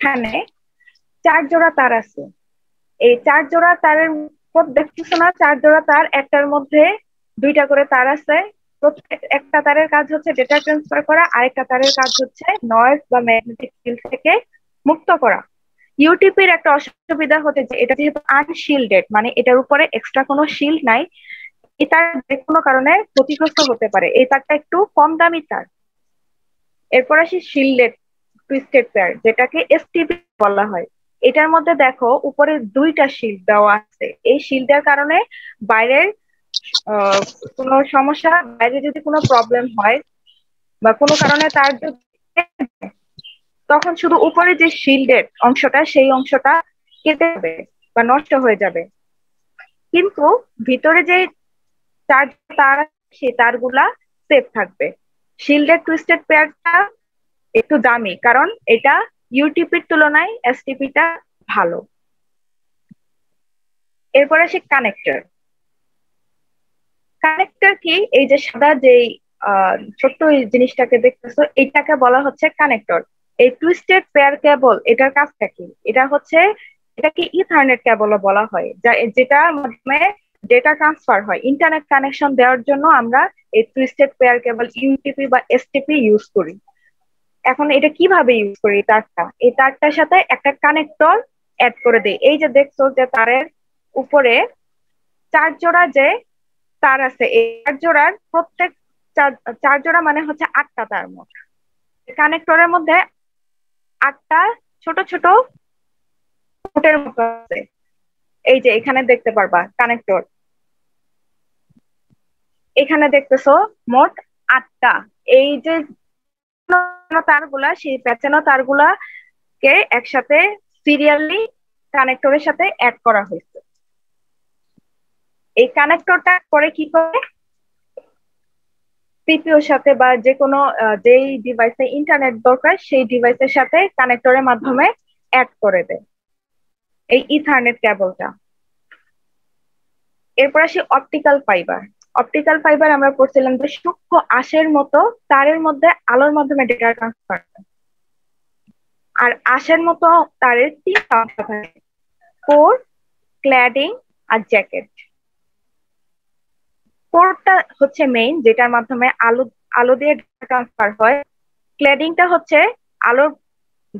এখানে 4 জোড়া তার আছে। এই 4 জোড়া তারের দেখতেছো না, 4 জোড়া তার, একটার মধ্যে 2টা করে তার আছে। প্রত্যেক একটা তারের কাজ হচ্ছে ডেটা ট্রান্সফার করা, আরেকটা তারের কাজ হচ্ছে নয়েজ বা ম্যাগনেটিক ফিল্ড থেকে মুক্ত করা। ইউটিপির একটা অসুবিধা হচ্ছে যে এটা যেহেতু আনশিল্ডেড, মানে এটার উপরে এক্সট্রা কোনো শিল্ড নাই, এই তার যে কোনো কারণে ক্ষতিগ্রস্ত হতে পারে। এই তারটা একটু কম দামি তার। এরপর আসি শিল্ডেড টুইস্টেড পেয়ার, যেটাকে এসটিপি বলা হয়। এটার মধ্যে দেখো উপরে 2টা শিল্ড দেওয়া আছে। এই শিল্ডের কারণে বাইরের কোনো সমস্যা, বাইরে যদি কোনো প্রবলেম হয় বা কোনো কারণে তার তখন শুধু উপরে যে শিল্ডের অংশটা, সেই অংশটা কেটে যাবে বা নষ্ট হয়ে যাবে। কিন্তু ভিতরে যে চার তার, সেই তারগুলা সেফ থাকবে। শিল্ডের টুইস্টেড পেয়ারটা একটু দামি, কারণ এটা ইউটিপির তুলনায় এসটিপিটা ভালো। এরপরে আসি কানেক্টর। কানেক্টর কি? এই যে সাদা যেই ছোট্ট জিনিসটাকে দেখতেছো, এটাকে বলা হচ্ছে কানেক্টর। এই টুইস্টেড পেয়ার কেবল, এটার কাজটা কি? এটা হচ্ছে, এটাকে ইথারনেট কেবলও বলা হয়, যেটার মাধ্যমে ডেটা ট্রান্সফার হয়। ইন্টারনেট কানেকশন দেওয়ার জন্য আমরা এই টুইস্টেড পেয়ার কেবল ইউটিপি বা এসটিপি ইউজ করি। এখন এটা কিভাবে ইউজ করি? এই তারটার সাথে একটা কানেক্টর অ্যাড করে দেই। এই যে দেখছো যে তারের উপরে 4 জোড়া যে তার আছে, এই 4 জোড়ার প্রত্যেক 4 জোড়া মানে হচ্ছে 8টা তার মোট। কানেক্টরের মধ্যে 8টা ছোট ছোট ফুটের মতো আছে। এই যে এখানে দেখতে পারবা কানেক্টর, এখানে দেখতেছো মোট 8টা। এই যে তারগুলা, সেই পেঁচানো তারগুলাকে একসাথে সিরিয়ালি কানেক্টরের সাথে অ্যাড করা হয়েছে। এই কানেক্টরটা করে কি করে? সিপিইউর সাথে বা যে কোনো যেই ডিভাইসে ইন্টারনেট দরকার, সেই ডিভাইসের সাথে কানেক্টরের মাধ্যমে অ্যাড করে দেয় এই ইথারনেট কেবলটা। এরপর আসি অপটিক্যাল ফাইবার। অপটিক্যাল ফাইবার আমরা পড়ছিলাম যে সূক্ষ্ম আঁশের মতো তারের মধ্যে আলোর মাধ্যমে ডেটা ট্রান্সফার। আর আঁশের মতো তারের 3টা অংশ থাকে: কোর, ক্ল্যাডিং আর জ্যাকেট। কোরটা হচ্ছে মেইন, যেটার মাধ্যমে আলো আলো দিয়ে ডেটা ট্রান্সফার হয়। ক্ল্যাডিংটা হচ্ছে আলোর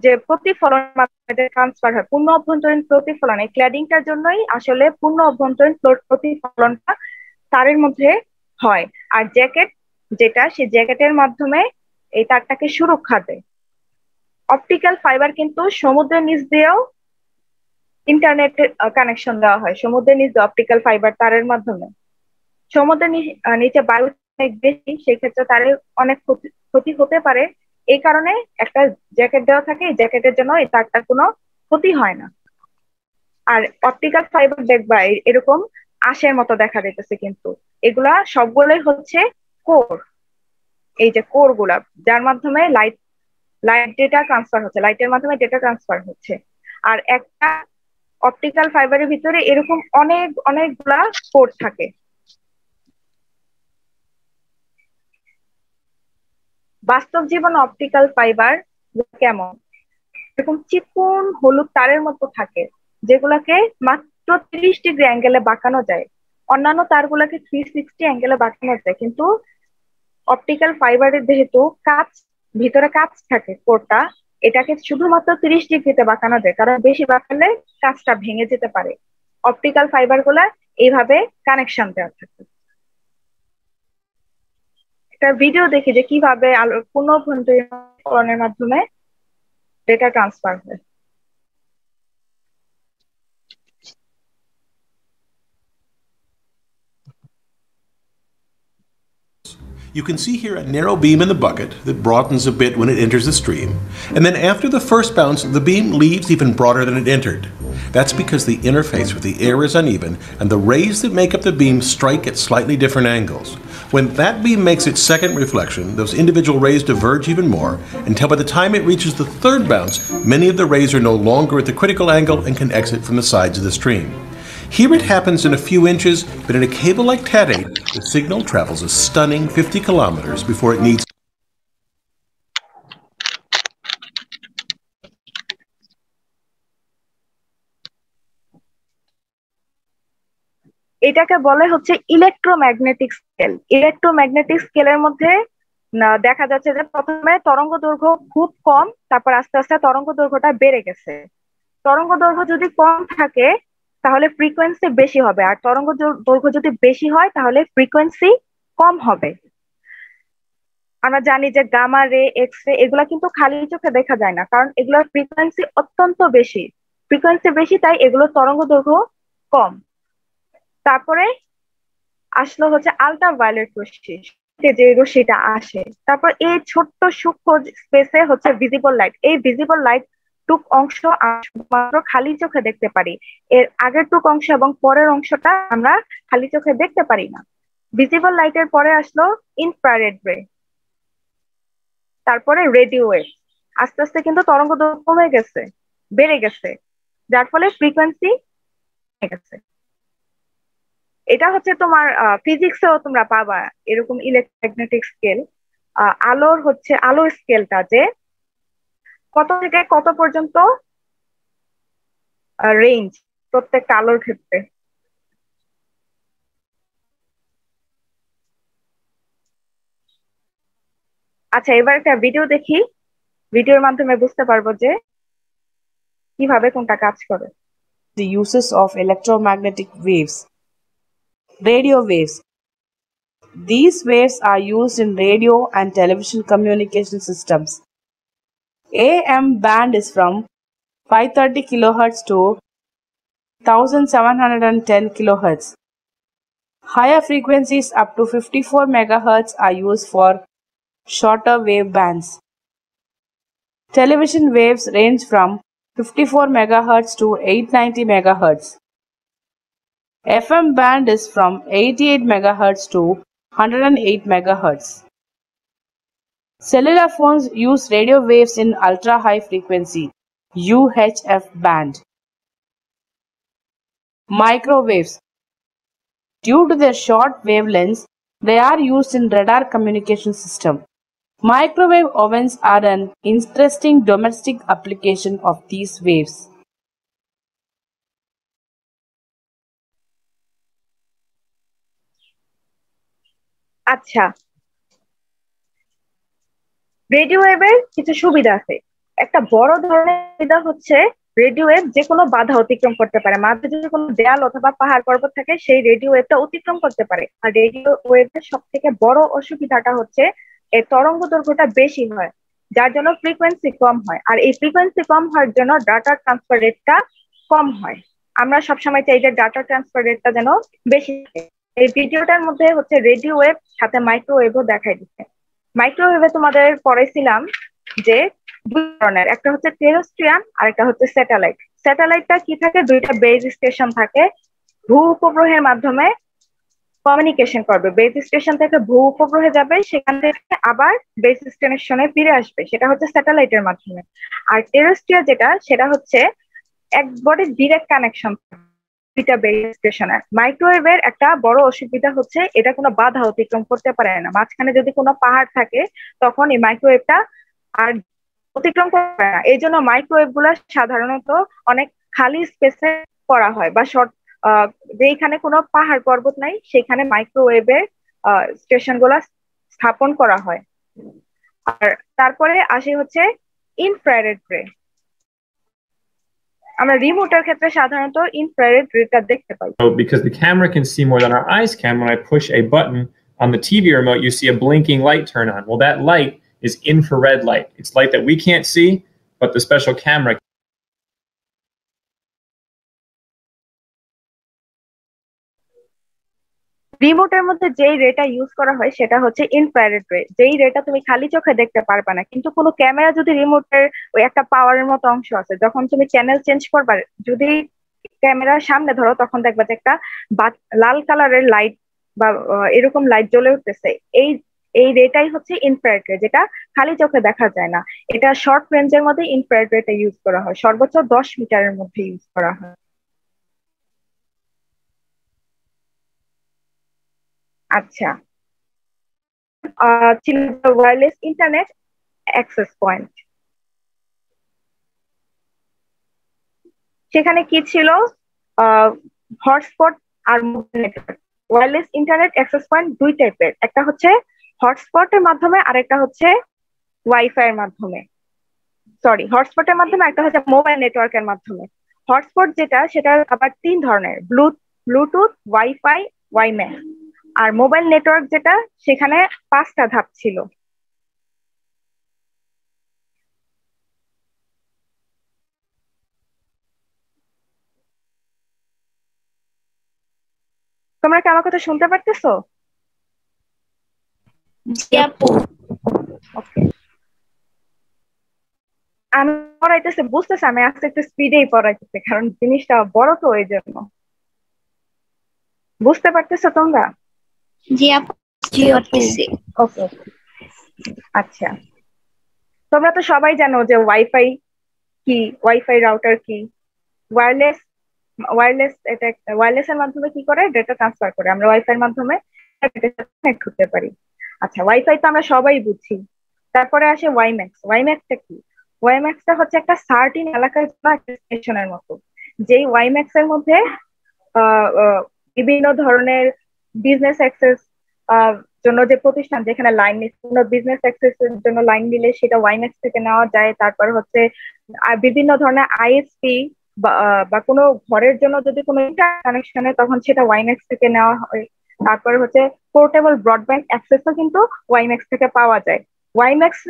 যে প্রতিফলন মাধ্যমে ট্রান্সফার হয়, পূর্ণ অভ্যন্তরীণ প্রতিফলন। এই ক্ল্যাডিংটার জন্যই আসলে পূর্ণ অভ্যন্তরীণ প্রতিফলনটা তারের মধ্যে হয়। আর জ্যাকেট যেটা, সেই জ্যাকেটের মাধ্যমে এই তারটাকে সুরক্ষা দেয়। অপটিক্যাল ফাইবার কিন্তু সমুদ্রের নিচ দিয়েও ইন্টারনেটের কানেকশন দেওয়া হয়, সমুদ্রের নিচ দিয়ে অপটিক্যাল ফাইবার তারের মাধ্যমে। সমুদ্রের নিচে বায়ু অনেক বেশি, সেক্ষেত্রে তারের অনেক ক্ষতি হতে পারে। এই কারণে একটা জ্যাকেট দেওয়া থাকে, এই জ্যাকেটের জন্য এই তারটার কোনো ক্ষতি হয় না। আর অপটিক্যাল ফাইবার দেখবা এরকম আঁশের মতো দেখা যাইতেছে, কিন্তু এগুলা সবগুলোই হচ্ছে কোর। এই যে কোর গুলা, যার মাধ্যমে লাইট লাইট ডেটা ট্রান্সফার হচ্ছে, লাইটের মাধ্যমে ডেটা ট্রান্সফার হচ্ছে। আর একটা অপটিক্যাল ফাইবারের ভিতরে এরকম অনেকগুলা কোর থাকে। বাস্তব জীবনে অপটিক্যাল ফাইবার কেমন? এরকম চিকন হলুদ তারের মতো থাকে, যেগুলাকে মাত্র 30 ডিগ্রি অ্যাঙ্গেলে বাঁকানো যায়। অন্যান্য তারগুলাকে 360 অ্যাঙ্গেলে বাঁকানো যায়, কিন্তু অপটিক্যাল ফাইবারের যেহেতু কাঁচ, ভিতরে কাঁচ থাকে কোরটা, এটাকে শুধুমাত্র 30 ডিগ্রিতে বাঁকানো যায়, কারণ বেশি বাঁকালে কাঁচটা ভেঙে যেতে পারে। অপটিক্যাল ফাইবার গুলা এইভাবে কানেকশন দেওয়া থাকে। একটা ভিডিও দেখি যে কিভাবে আলোর পুনঃভ্যন্তরীকরণের মাধ্যমে ডেটা ট্রান্সফার হয়। You can see here a narrow beam in the bucket that broadens a bit when it enters the stream, and then after the first bounce, the beam leaves even broader than it entered. That's because the interface with the air is uneven, and the rays that make up the beam strike at slightly different angles. When that beam makes its second reflection, those individual rays diverge even more, until by the time it reaches the third bounce, many of the rays are no longer at the critical angle and can exit from the sides of the stream. Here it happens in a few inches, but in a cable like TAT8, the signal travels a stunning 50 kilometers before it needs এটাকে বলে হচ্ছে electromagnetic scale. Electromagnetic স্কেলের মধ্যে দেখা যাচ্ছে যে প্রথমে তরঙ্গ দৈর্ঘ্য খুব কম, তারপর আস্তে আস্তে তরঙ্গ দৈর্ঘ্যটা বেড়ে গেছে। তরঙ্গ দৈর্ঘ্য যদি কম থাকে তাহলে ফ্রিকোয়েন্সি বেশি হবে, আর তরঙ্গ দৈর্ঘ্য যদি বেশি হয় তাহলে ফ্রিকোয়েন্সি কম হবে। আমরা জানি যে গামা রে, এক্স রে এগুলা কিন্তু খালি চোখে দেখা যায় না, কারণ এগুলোর ফ্রিকোয়েন্সি অত্যন্ত বেশি। ফ্রিকোয়েন্সি বেশি তাই এগুলোর তরঙ্গ দৈর্ঘ্য কম। তারপরে আসলো হচ্ছে আলট্রা ভায়োলেট রশ্মি, যে রশ্মিটা আসে। তারপর এই ছোট্ট সূক্ষ্ম স্পেসে হচ্ছে ভিজিবল লাইট। এই ভিজিবল লাইট টুক অংশ শুধুমাত্র খালি চোখে দেখতে পারি, এর আগের টুক অংশ এবং পরের অংশটা আমরা খালি চোখে দেখতে পারি না। ভিজিবল লাইটের পরে আসলো ইনফ্রারেড রে, তারপরে রেডিও ওয়েভ। আস্তে আস্তে কিন্তু তরঙ্গ দৈর্ঘ্য কমে গেছে, বেড়ে গেছে, যার ফলে ফ্রিকোয়েন্সি গেছে। এটা হচ্ছে তোমার ফিজিক্সেও তোমরা পাবা এরকম ইলেকট্রোম্যাগনেটিক স্কেল। আলোর হচ্ছে আলোর স্কেলটা যে কত থেকে কত পর্যন্ত রেঞ্জ প্রত্যেকটা আলোর ক্ষেত্রে। আচ্ছা, এবার একটা ভিডিও দেখি, ভিডিওর মাধ্যমে বুঝতে পারবো যে কিভাবে কোনটা কাজ করে। The uses of electromagnetic waves. Radio waves. These waves are used in radio and television communication systems. AM band is from 530 kHz to 1710 kHz. Higher frequencies up to 54 MHz are used for shorter wave bands. Television waves range from 54 MHz to 890 MHz. FM band is from 88 MHz to 108 MHz. Cellular phones use radio waves in ultra high frequency UHF band. Microwaves. Due to their short wavelengths, they are used in radar communication system. Microwave ovens are an interesting domestic application of these waves. আচ্ছা, radio ওয়েভের কিছু সুবিধা আছে। একটা বড় ধরনের সুবিধা হচ্ছে রেডিও ওয়েভ যে কোনো বাধা অতিক্রম করতে পারে। মাঝে যদি কোনো দেয়াল অথবা পাহাড় পর্বত থাকে সেই রেডিও ওয়েভটা অতিক্রম করতে পারে। আর রেডিও ওয়েভের সব থেকে বড় অসুবিধাটা হচ্ছে এর তরঙ্গ দৈর্ঘ্যটা বেশি হয়, যার জন্য ফ্রিকোয়েন্সি কম হয়। আর এই ফ্রিকোয়েন্সি কম হওয়ার জন্য ডাটা ট্রান্সফার রেটটা কম হয়। আমরা সবসময় চাই যে ডাটা ট্রান্সফার রেটটা যেন বেশি থাকে। এই ভিডিওটার মধ্যে হচ্ছে রেডিও ওয়েভ সাথে মাইক্রোওয়েভও দেখাই দিচ্ছে। মাইক্রোওয়েভে তোমাদের পড়াইছিলাম যে দুই ধরনের, একটা হচ্ছে টেরেস্ট্রিয়ান আর একটা হচ্ছে স্যাটেলাইট। স্যাটেলাইটটা কি থাকে, দুইটা বেজ স্টেশন থাকে, ভূ উপগ্রহের মাধ্যমে কমিউনিকেশন করবে। বেজ স্টেশন থেকে ভূ উপগ্রহে যাবে, সেখান থেকে আবার বেজ স্টেশনে ফিরে আসবে, সেটা হচ্ছে স্যাটেলাইটের মাধ্যমে। আর টেরেস্ট্রিয়াল যেটা, সেটা হচ্ছে একবারে ডিরেক্ট কানেকশন দুইটা বেজ স্টেশনের। মাইক্রোওয়েভের একটা বড় অসুবিধা হচ্ছে এটা কোনো বাধা অতিক্রম করতে পারে না। মাঝখানে যদি কোনো পাহাড় থাকে তখন এই মাইক্রোওয়েভটা আর অতিক্রম করতে পারে না। এই জন্য মাইক্রোওয়েভ গুলা সাধারণত অনেক খালি স্পেসে করা হয়, বা শর্ট যেখানে কোনো পাহাড় পর্বত নাই সেখানে মাইক্রোওয়েভের স্টেশন গুলা স্থাপন করা হয়। আর তারপরে আসে হচ্ছে ইনফ্রারেড রে। আমরা রিমোটের ক্ষেত্রে সাধারণত ইনফ্রারেড রেটা দেখতে পাই। So because the camera can see more than our eyes can, when I push a button on the TV remote, you see a blinking light turn on. Well, that light is infrared light. It's light that we can't see, but the special camera. রিমোটের মধ্যে যেই রেটা use করা হয় সেটা হচ্ছে infrared রে, যেই রেটা তুমি খালি চোখে দেখতে পারবে না। কিন্তু কোনো ক্যামেরা যদি রিমোটের ওই একটা পাওয়ারের মতো অংশ আছে, যখন তুমি চ্যানেল চেঞ্জ করবা, যদি ক্যামেরার সামনে ধরো তখন দেখবা যে একটা লাল কালারের লাইট বা এরকম লাইট জ্বলে উঠতেছে। এই এই রেটাই হচ্ছে ইনফ্রারেড রে, যেটা খালি চোখে দেখা যায় না। এটা শর্ট রেঞ্জের মধ্যে ইনফ্রারেড রেটা ইউজ করা হয়, সর্বোচ্চ 10 মিটারের মধ্যে ইউজ করা হয়। আচ্ছা, ছিল ওয়্যারলেস ইন্টারনেট অ্যাক্সেস পয়েন্ট। সেখানে কি ছিল, হটস্পট আর mobile network. Wireless internet access point দুই টাইপের, একটা হচ্ছে হটস্পটের মাধ্যমে আর একটা হচ্ছে ওয়াইফাই এর মাধ্যমে। সরি, হটস্পটের মাধ্যমে, একটা হচ্ছে মোবাইল নেটওয়ার্কের মাধ্যমে। হটস্পট যেটা, সেটা আবার তিন ধরনের, ব্লুটুথ, ওয়াইফাই, ওয়াইম্যাক্স। আর মোবাইল নেটওয়ার্ক যেটা, সেখানে 5টা ধাপ ছিল। তোমরা কি আমার কথা শুনতে পারতেছো? জি আপু। ওকে, আমি পড়াইতেছে বুঝতেছে, আমি আস্তে একটু স্পিডেই পড়াইতেছে, কারণ জিনিসটা বড় তো, এই জন্য। বুঝতে পারতেছো তোমরা? জি আপু, জি করতেছি। ওকে, আচ্ছা। তোমরা তো সবাই জানো যে ওয়াইফাই কি, ওয়াইফাই রাউটার কি। ওয়্যারলেস ওয়্যারলেস এটা ওয়্যারলেস এর মাধ্যমে কি করে, ডেটা ট্রান্সফার করে। আমরা ওয়াইফাই এর মাধ্যমে কানেক্ট করতে পারি। আচ্ছা, ওয়াইফাই তো আমরা সবাই বুঝি। তারপরে আসে ওয়াইম্যাক্স। ওয়াইম্যাক্সটা কি? ওয়াইম্যাক্সটা হচ্ছে একটা সার্টিন এলাকার জন্য একটা স্টেশনের মতো। যেই ওয়াইম্যাক্স এর মধ্যে বিভিন্ন ধরনের বিজনেস অ্যাক্সেস জন্য যে প্রতিষ্ঠান যেখানে লাইন নিচ্ছে, বিজনেস অ্যাক্সেস এর জন্য লাইন নিলে সেটা ওয়াইম্যাক্স থেকে নেওয়া যায়। তারপর হচ্ছে বিভিন্ন ধরনের আইএসপি বা কোনো ঘরের জন্য যদি কোনো ইন্টারনেট কানেকশন হয়, তখন সেটা ওয়াইম্যাক্স থেকে নেওয়া হয়। তারপরে হচ্ছে পোর্টেবল ব্রডব্যান্ড অ্যাক্সেসও কিন্তু ওয়াইম্যাক্স থেকে পাওয়া যায়। ওয়াইম্যাক্স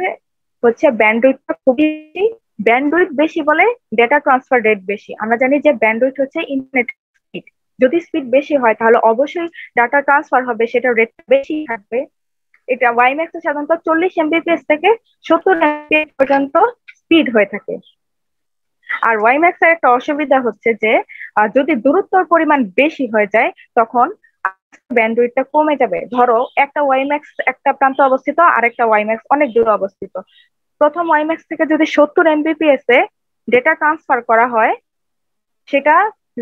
হচ্ছে ব্যান্ডউইথটা খুবই বেশি, ব্যান্ডউইথ বেশি বলে ডেটা ট্রান্সফার রেট বেশি। আমরা জানি যে ব্যান্ডউইথ হচ্ছে ইন্টারনেট স্পিড, যদি স্পিড বেশি হয় তাহলে অবশ্যই ডাটা ট্রান্সফার হবে, সেটা রেট বেশি থাকবে। এটা ওয়াইম্যাক্স সাধারণত 40 এমবিপিএস থেকে 70 এমবিপিএস পর্যন্ত স্পিড হয়ে থাকে। আর ওয়াইম্যাক্স এর একটা অসুবিধা হচ্ছে যে যদি দূরত্বর পরিমাণ বেশি হয়ে যায়, তখন ব্যান্ডউইথটা কমে যাবে। ধরো একটা ওয়াইম্যাক্স একটা প্রান্তে অবস্থিত, আর একটা ওয়াইম্যাক্স অনেক দূরে অবস্থিত। প্রথম ওয়াইম্যাক্স থেকে যদি 70 এমবিপিএস এ ডেটা ট্রান্সফার করা হয়, সেটা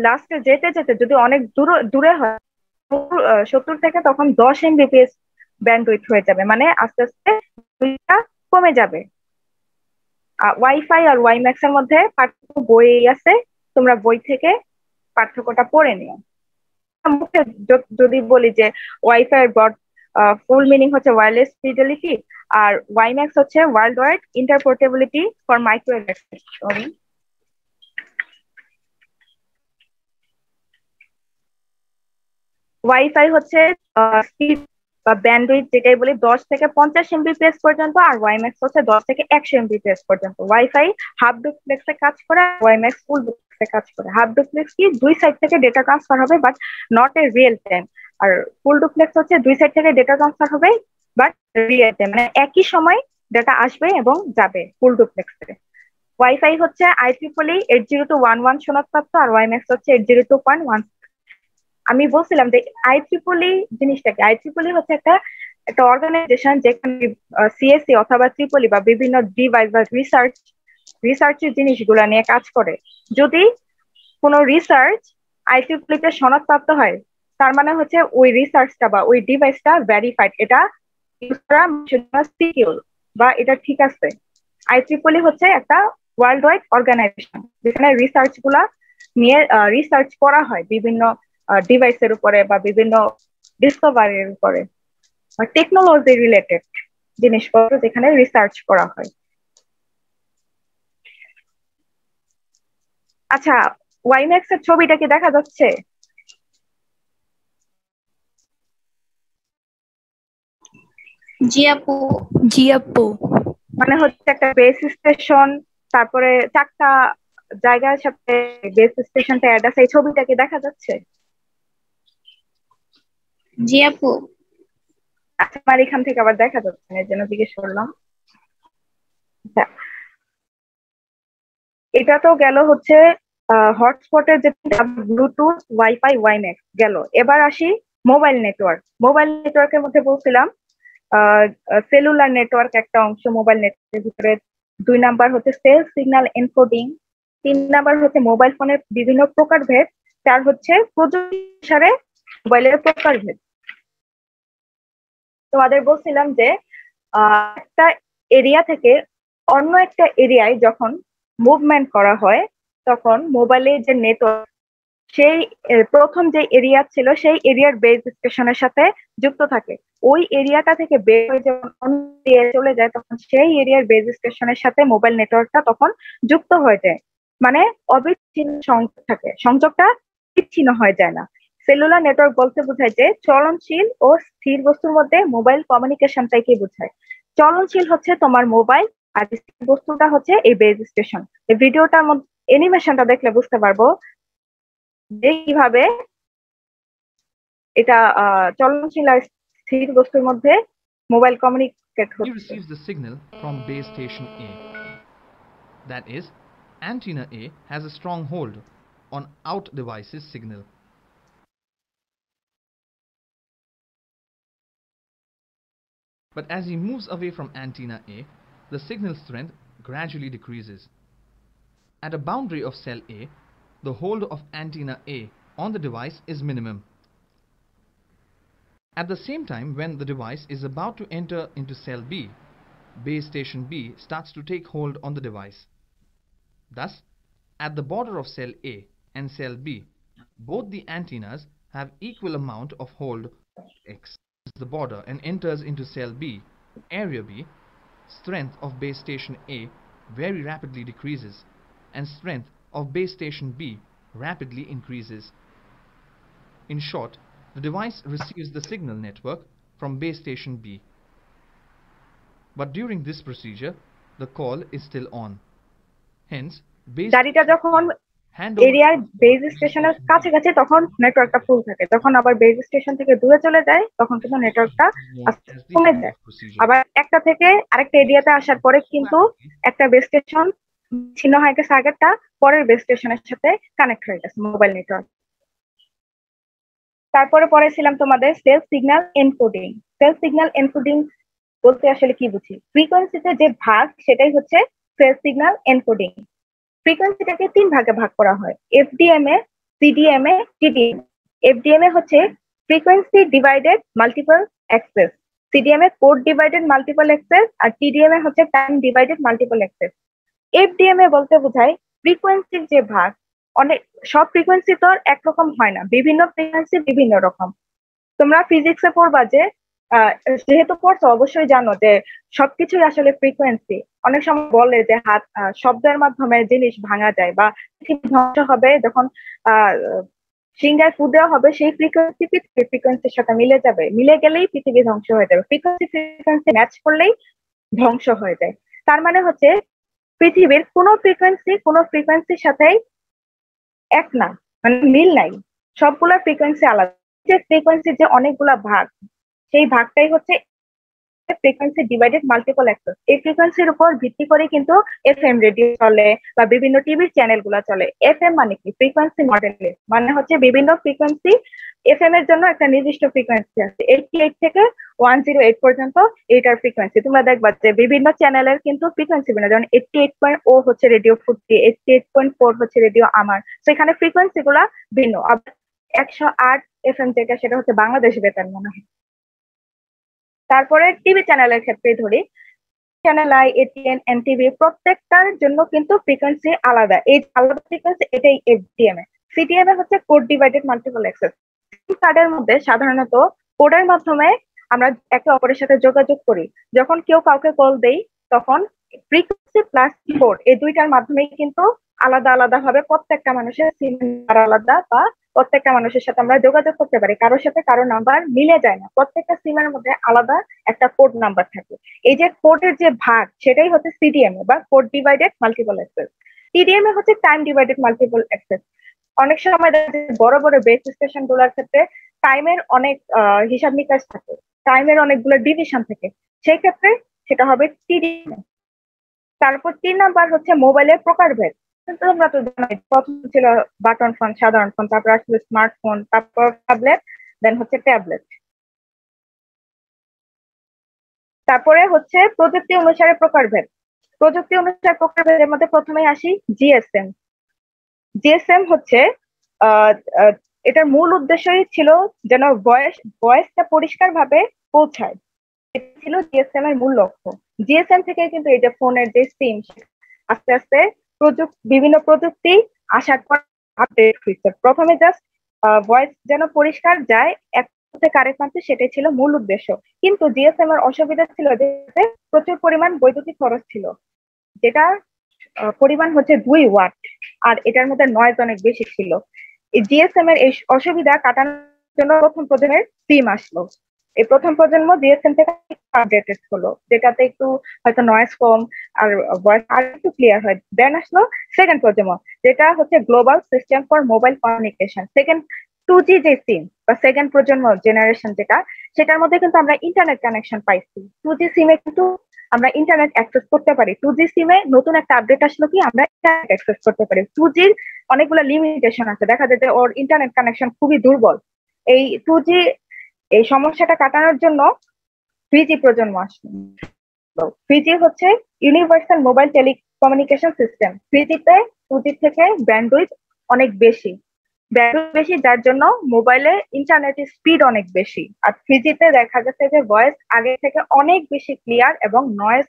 লাস্টে যেতে যেতে যদি অনেক দূরে হয়, 70 থেকে তখন 10 এমবিপিএস ব্যান্ডউইথ হয়ে যাবে, মানে আস্তে আস্তে দুইটা কমে যাবে। ওয়াইফাই আর ওয়াইম্যাক্স এর মধ্যে পার্থক্য বইই আছে, তোমরা বই থেকে পার্থক্যটা পড়ে নিও। মুখে যদি বলি যে ওয়াইফাই এর ব্রড ফুল মিনিং হচ্ছে ওয়্যারলেস ফিডেলিটি, আর ওয়াইম্যাক্স হচ্ছে world wide interoperability for microwave access. WiFi হচ্ছে স্পিড বা ব্যান্ডউইথ যেটাই বলি 10 থেকে 50 এমবিপিএস পর্যন্ত, আর ওয়াইম্যাক্স হচ্ছে 10 থেকে 100 এমবিপিএস পর্যন্ত। ওয়াইফাই হাফ ডুপ্লেক্সে কাজ করে, ওয়াইম্যাক্স ফুল ডুপ্লেক্সে কাজ করে। হাফ ডুপ্লেক্স কি, দুই সাইড থেকে ডেটা ট্রান্সফার হবে but not a real time. আর ফুল ডুপ্লেক্স হচ্ছে দুই সাইড থেকে ডেটা ট্রান্সফার হবে বাট রিয়েল টাইম, মানে একই সময় ডেটা আসবে এবং যাবে ফুল ডুপ্লেক্সে। ওয়াইফাই হচ্ছে IEEE 802.11 সনদপ্রাপ্ত, আর ওয়াইম্যাক্স হচ্ছে 802.1। আমি বলছিলাম যে IEEE জিনিসটা কি। IEEE হচ্ছে একটা একটা অর্গানাইজেশন যেখানে সিএসসি অথবা ট্রিপলি বা বিভিন্ন ডিভাইস বা রিসার্চের জিনিসগুলো নিয়ে কাজ করে। যদি কোনো রিসার্চ IEEE তে সনদপ্রাপ্ত হয়, তার মানে হচ্ছে ওই রিসার্চটা বা ওই ডিভাইসটা ভেরিফাইড, এটা ইউজ করা সিকিউর বা এটা ঠিক আছে। IEEE হচ্ছে একটা ওয়ার্ল্ড ওয়াইড অর্গানাইজেশন যেখানে রিসার্চ গুলা নিয়ে রিসার্চ করা হয় বিভিন্ন ডিভাইসের উপরে বা বিভিন্ন ডিসকভারির উপরে, টেকনোলজি রিলেটেড জিনিসপত্র যেখানে রিসার্চ করা হয়। আচ্ছা, ওয়াইম্যাক্স এর ছবিটা কি দেখা যাচ্ছে? জি আপু। জি আপু। মানে হচ্ছে একটা বেস স্টেশন, তারপরে 4টা জায়গার সাথে বেস স্টেশনটা অ্যাড আছে, এই ছবিটা কি দেখা যাচ্ছে? জি আপু। আচ্ছা, আমার এখান থেকে আবার দেখা যাচ্ছে না, এর জন্য জিজ্ঞেস করলাম। আচ্ছা, এটা তো গেল হচ্ছে হটস্পটের যে ব্লুটুথ, ওয়াইফাই, ওয়াইম্যাক্স গেল। এবার আসি মোবাইল নেটওয়ার্ক। মোবাইল নেটওয়ার্কের মধ্যে বলছিলাম সেলুলার নেটওয়ার্ক একটা অংশ মোবাইল নেটওয়ার্কের ভিতরে। 2 নাম্বার হচ্ছে সেল সিগন্যাল এনকোডিং। 3 নাম্বার হচ্ছে মোবাইল ফোনের বিভিন্ন প্রকারভেদ। 4 হচ্ছে প্রযুক্তি অনুসারে মোবাইলের প্রকারভেদ। তোমাদের বলছিলাম যে একটা এরিয়া থেকে অন্য একটা এরিয়ায় যখন মুভমেন্ট করা হয়, তখন মোবাইলের যে নেটওয়ার্ক সেই প্রথম যে এরিয়া ছিল সেই এরিয়ার বেস স্টেশনের সাথে যুক্ত থাকে। ওই এরিয়াটা থেকে বের হয়ে যখন অন্য এরিয়ায় চলে যায় তখন সেই এরিয়ার বেস স্টেশনের সাথে মোবাইল নেটওয়ার্কটা তখন যুক্ত হয়ে যায়, মানে অবিচ্ছিন্ন সংযোগ থাকে, সংযোগটা বিচ্ছিন্ন হয়ে যায় না। সেলুলার নেটওয়ার্ক বলতে বোঝায় যে চলনশীল ও স্থির বস্তুর মধ্যে মোবাইল কমিউনিকেশনটাকে বোঝায়। চলনশীল হচ্ছে তোমার মোবাইল আর স্থির বস্তুটা হচ্ছে এই বেস স্টেশন। এই ভিডিওটার মধ্যে অ্যানিমেশনটা দেখলে বুঝতে পারবো যে কিভাবে এটা চলনশীল আর স্থির বস্তুর মধ্যে মোবাইল কমিউনিকেট He হচ্ছে। receives the signal from base station A. That is, antenna A has a strong hold on out device's signal. But as he moves away from antenna A, the signal strength gradually decreases. At a boundary of cell A, the hold of antenna A on the device is minimum. At the same time, when the device is about to enter into cell B, base station B starts to take hold on the device. Thus, at the border of cell A and cell B, both the antennas have equal amount of hold. X is the border and enters into cell B, area B, strength of base station A very rapidly decreases and strength of base station B rapidly increases. In short, the device receives the signal network from base station B. But during this procedure, the call is still on. Hence, base গাড়িটা যখন handover এরিয়ার base স্টেশনের কাছাকাছি তখন নেটওয়ার্কটা ফুল থাকে, যখন আবার base station থেকে দূরে চলে যায় তখন কিন্তু নেটওয়ার্কটা as the কমে handoff যায়। procedure. আবার একটা থেকে আরেকটা এরিয়াতে আসার পরে কিন্তু একটা বেস স্টেশন ছিন্ন হয়ে গেছে, আগেরটা পরের বেস স্টেশনের সাথে কানেক্ট হয়ে গেছে মোবাইল নেটওয়ার্ক। তারপরে পড়েছিলাম তোমাদের self signal encoding. Self signal encoding বলতে আসলে কি বুঝি? ফ্রিকোয়েন্সিতে যে ভাগ সেটাই হচ্ছে সেলফ সিগন্যাল এনকোডিং। ফ্রিকোয়েন্সিটাকে 3 ভাগে ভাগ করা হয়, এফডিএমএ, সিডিএমএ, টিডিএমএ। এফডিএমএ হচ্ছে frequency divided multiple access, CDMA code divided multiple access, আর টিডিএমএ হচ্ছে time divided multiple access. FDMA বলতে বোঝায় ফ্রিকোয়েন্সির যে ভাগ, অনেক সব ফ্রিকোয়েন্সি তো একরকম হয় না, বিভিন্ন ফ্রিকোয়েন্সি বিভিন্ন রকম। তোমরা ফিজিক্সে পড়বা যে যেহেতু পড়ছো অবশ্যই জানো যে সবকিছুই আসলে ফ্রিকোয়েন্সি। অনেক সময় বলে যে শব্দের মাধ্যমে জিনিস ভাঙা যায় বা পৃথিবী ধ্বংস হবে যখন সিংহায় ফু দেওয়া হবে, সেই ফ্রিকোয়েন্সি পৃথিবীর ফ্রিকোয়েন্সির সাথে মিলে যাবে, মিলে গেলেই পৃথিবী ধ্বংস হয়ে যাবে। ফ্রিকোয়েন্সি ম্যাচ করলেই ধ্বংস হয়ে যায়। তার মানে হচ্ছে পৃথিবীর কোনো ফ্রিকোয়েন্সির সাথেই এক না, মানে মিল নাই, সবগুলা ফ্রিকোয়েন্সি আলাদা। যে ফ্রিকোয়েন্সির যে অনেকগুলা ভাগ, সেই ভাগটাই হচ্ছে ফ্রিকোয়েন্সি ডিভাইডেড মাল্টিপল অ্যাক্সেস। এই ফ্রিকোয়েন্সির উপর ভিত্তি করে কিন্তু এফএম রেডিও চলে বা বিভিন্ন টিভির চ্যানেল গুলা চলে। এফএম মানে কি? ফ্রিকোয়েন্সি মডেল, মানে হচ্ছে বিভিন্ন ফ্রিকোয়েন্সি। এফএম এর জন্য একটা নির্দিষ্ট ফ্রিকোয়েন্সি আছে, 88 থেকে 108 পর্যন্ত এইটার ফ্রিকোয়েন্সি। তোমরা দেখবা যে বিভিন্ন চ্যানেলের কিন্তু ফ্রিকোয়েন্সি বিভিন্ন, যেমন 88.0 হচ্ছে রেডিও ফুর্তি, 88.4 হচ্ছে রেডিও আমার। সেখানে ফ্রিকোয়েন্সি গুলা ভিন্ন। 108 এফএম যেটা, সেটা হচ্ছে বাংলাদেশ বেতার মনে হয়। তারপরে টিভি চ্যানেলের ক্ষেত্রে ধরি, চ্যানেল আই, এটিএন, এনটিভি, প্রত্যেকটার জন্য কিন্তু ফ্রিকোয়েন্সি আলাদা। এই আলাদা ফ্রিকোয়েন্সি এটাই এফডিএমএ। সিডিএমএ হচ্ছে কোড ডিভাইডেড মাল্টিপল অ্যাক্সেস। কার্ডের মধ্যে সাধারণত কোডের মাধ্যমে আমরা একে অপরের সাথে যোগাযোগ করি। যখন কেউ কাউকে কল দেই তখন ফ্রিকোয়েন্সি প্লাস কোড এই দুইটার মাধ্যমেই কিন্তু আলাদা আলাদা ভাবে প্রত্যেকটা মানুষের সিম আলাদা, বা প্রত্যেকটা মানুষের সাথে আমরা যোগাযোগ করতে পারি। কারোর সাথে কারো নাম্বার মিলে যায় না, প্রত্যেকটা সিমের মধ্যে আলাদা একটা কোড নাম্বার থাকে। এই যে কোডের যে ভাগ সেটাই হচ্ছে সিডিএমএ বা কোড ডিভাইডেড মাল্টিপল অ্যাক্সেস। টিডিএমএ হচ্ছে টাইম ডিভাইডেড মাল্টিপল অ্যাক্সেস। অনেক সময় বড় বড় বেস স্টেশন গুলোর ক্ষেত্রে টাইমের অনেক হিসাব নিকাশ থাকে, টাইমের অনেকগুলো ডিভিশন থাকে, সেই ক্ষেত্রে সেটা হবে টিডিএমএ। তারপর 3 নাম্বার হচ্ছে মোবাইলের প্রকারভেদ। তোমরা তো জানোই, প্রথম ছিল বাটন ফোন, সাধারণ ফোন, তারপর আসলে স্মার্টফোন, তারপর ট্যাবলেট, দেন হচ্ছে ট্যাবলেট। তারপরে হচ্ছে প্রযুক্তি অনুসারে প্রকারভেদ। প্রযুক্তি অনুসারে প্রকারভেদের মধ্যে প্রথমেই আসি জিএসএম। জিএসএম হচ্ছে এটার মূল উদ্দেশ্যই ছিল যেন ভয়েসটা পরিষ্কার ভাবে পৌঁছায়, এটা ছিল জিএসএম এর মূল লক্ষ্য। জিএসএম থেকে কিন্তু এই যে ফোনের যে সিম, আস্তে আস্তে বিভিন্ন প্রযুক্তি আসার পর আপডেট হয়েছে। প্রথমে জাস্ট ভয়েস যেন পরিষ্কার যায় এক থেকে আরেক প্রান্তে, সেটাই ছিল মূল উদ্দেশ্য। কিন্তু জিএসএম এর অসুবিধা ছিল যে প্রচুর পরিমাণ বৈদ্যুতিক খরচ ছিল, যেটা পরিমাণ হচ্ছে 2 ওয়াট, আর এটার মধ্যে নয়েজ অনেক বেশি ছিল। এই জিএসএম এর এই অসুবিধা কাটানোর জন্য প্রথম প্রজন্মের সিম আসলো। এই প্রথম প্রজন্ম জিএসএম থেকে আপডেটেড হলো, যেটাতে একটু হয়তো নয়েজ কম আর ভয়েস আর একটু ক্লিয়ার হয়। দেন আসলো সেকেন্ড প্রজন্ম, যেটা হচ্ছে global system for mobile communication, second 2G যে সিম বা সেকেন্ড প্রজন্ম জেনারেশন যেটা, সেটার মধ্যে কিন্তু আমরা ইন্টারনেট কানেকশন পাইছি। 2G সিমে কিন্তু আমরা ইন্টারনেট অ্যাক্সেস করতে পারি। 2G সিমে নতুন একটা আপডেট আসলো কি আমরা ইন্টারনেট অ্যাক্সেস করতে পারি। 2Gর অনেকগুলো লিমিটেশন আছে, দেখা যায় যে ওর ইন্টারনেট কানেকশন খুবই দুর্বল। এই 2G এই সমস্যাটা কাটানোর জন্য 3G প্রজন্ম আসলো। 3G হচ্ছে universal mobile telecommunication system. 3G তে 2G থেকে ব্যান্ডউইথ অনেক বেশি, যার জন্য মোবাইলে ইন্টারনেটের স্পিড অনেক বেশি। আর 3G তে দেখা গেছে যে ভয়েস আগে থেকে অনেক বেশি ক্লিয়ার এবং নয়েজ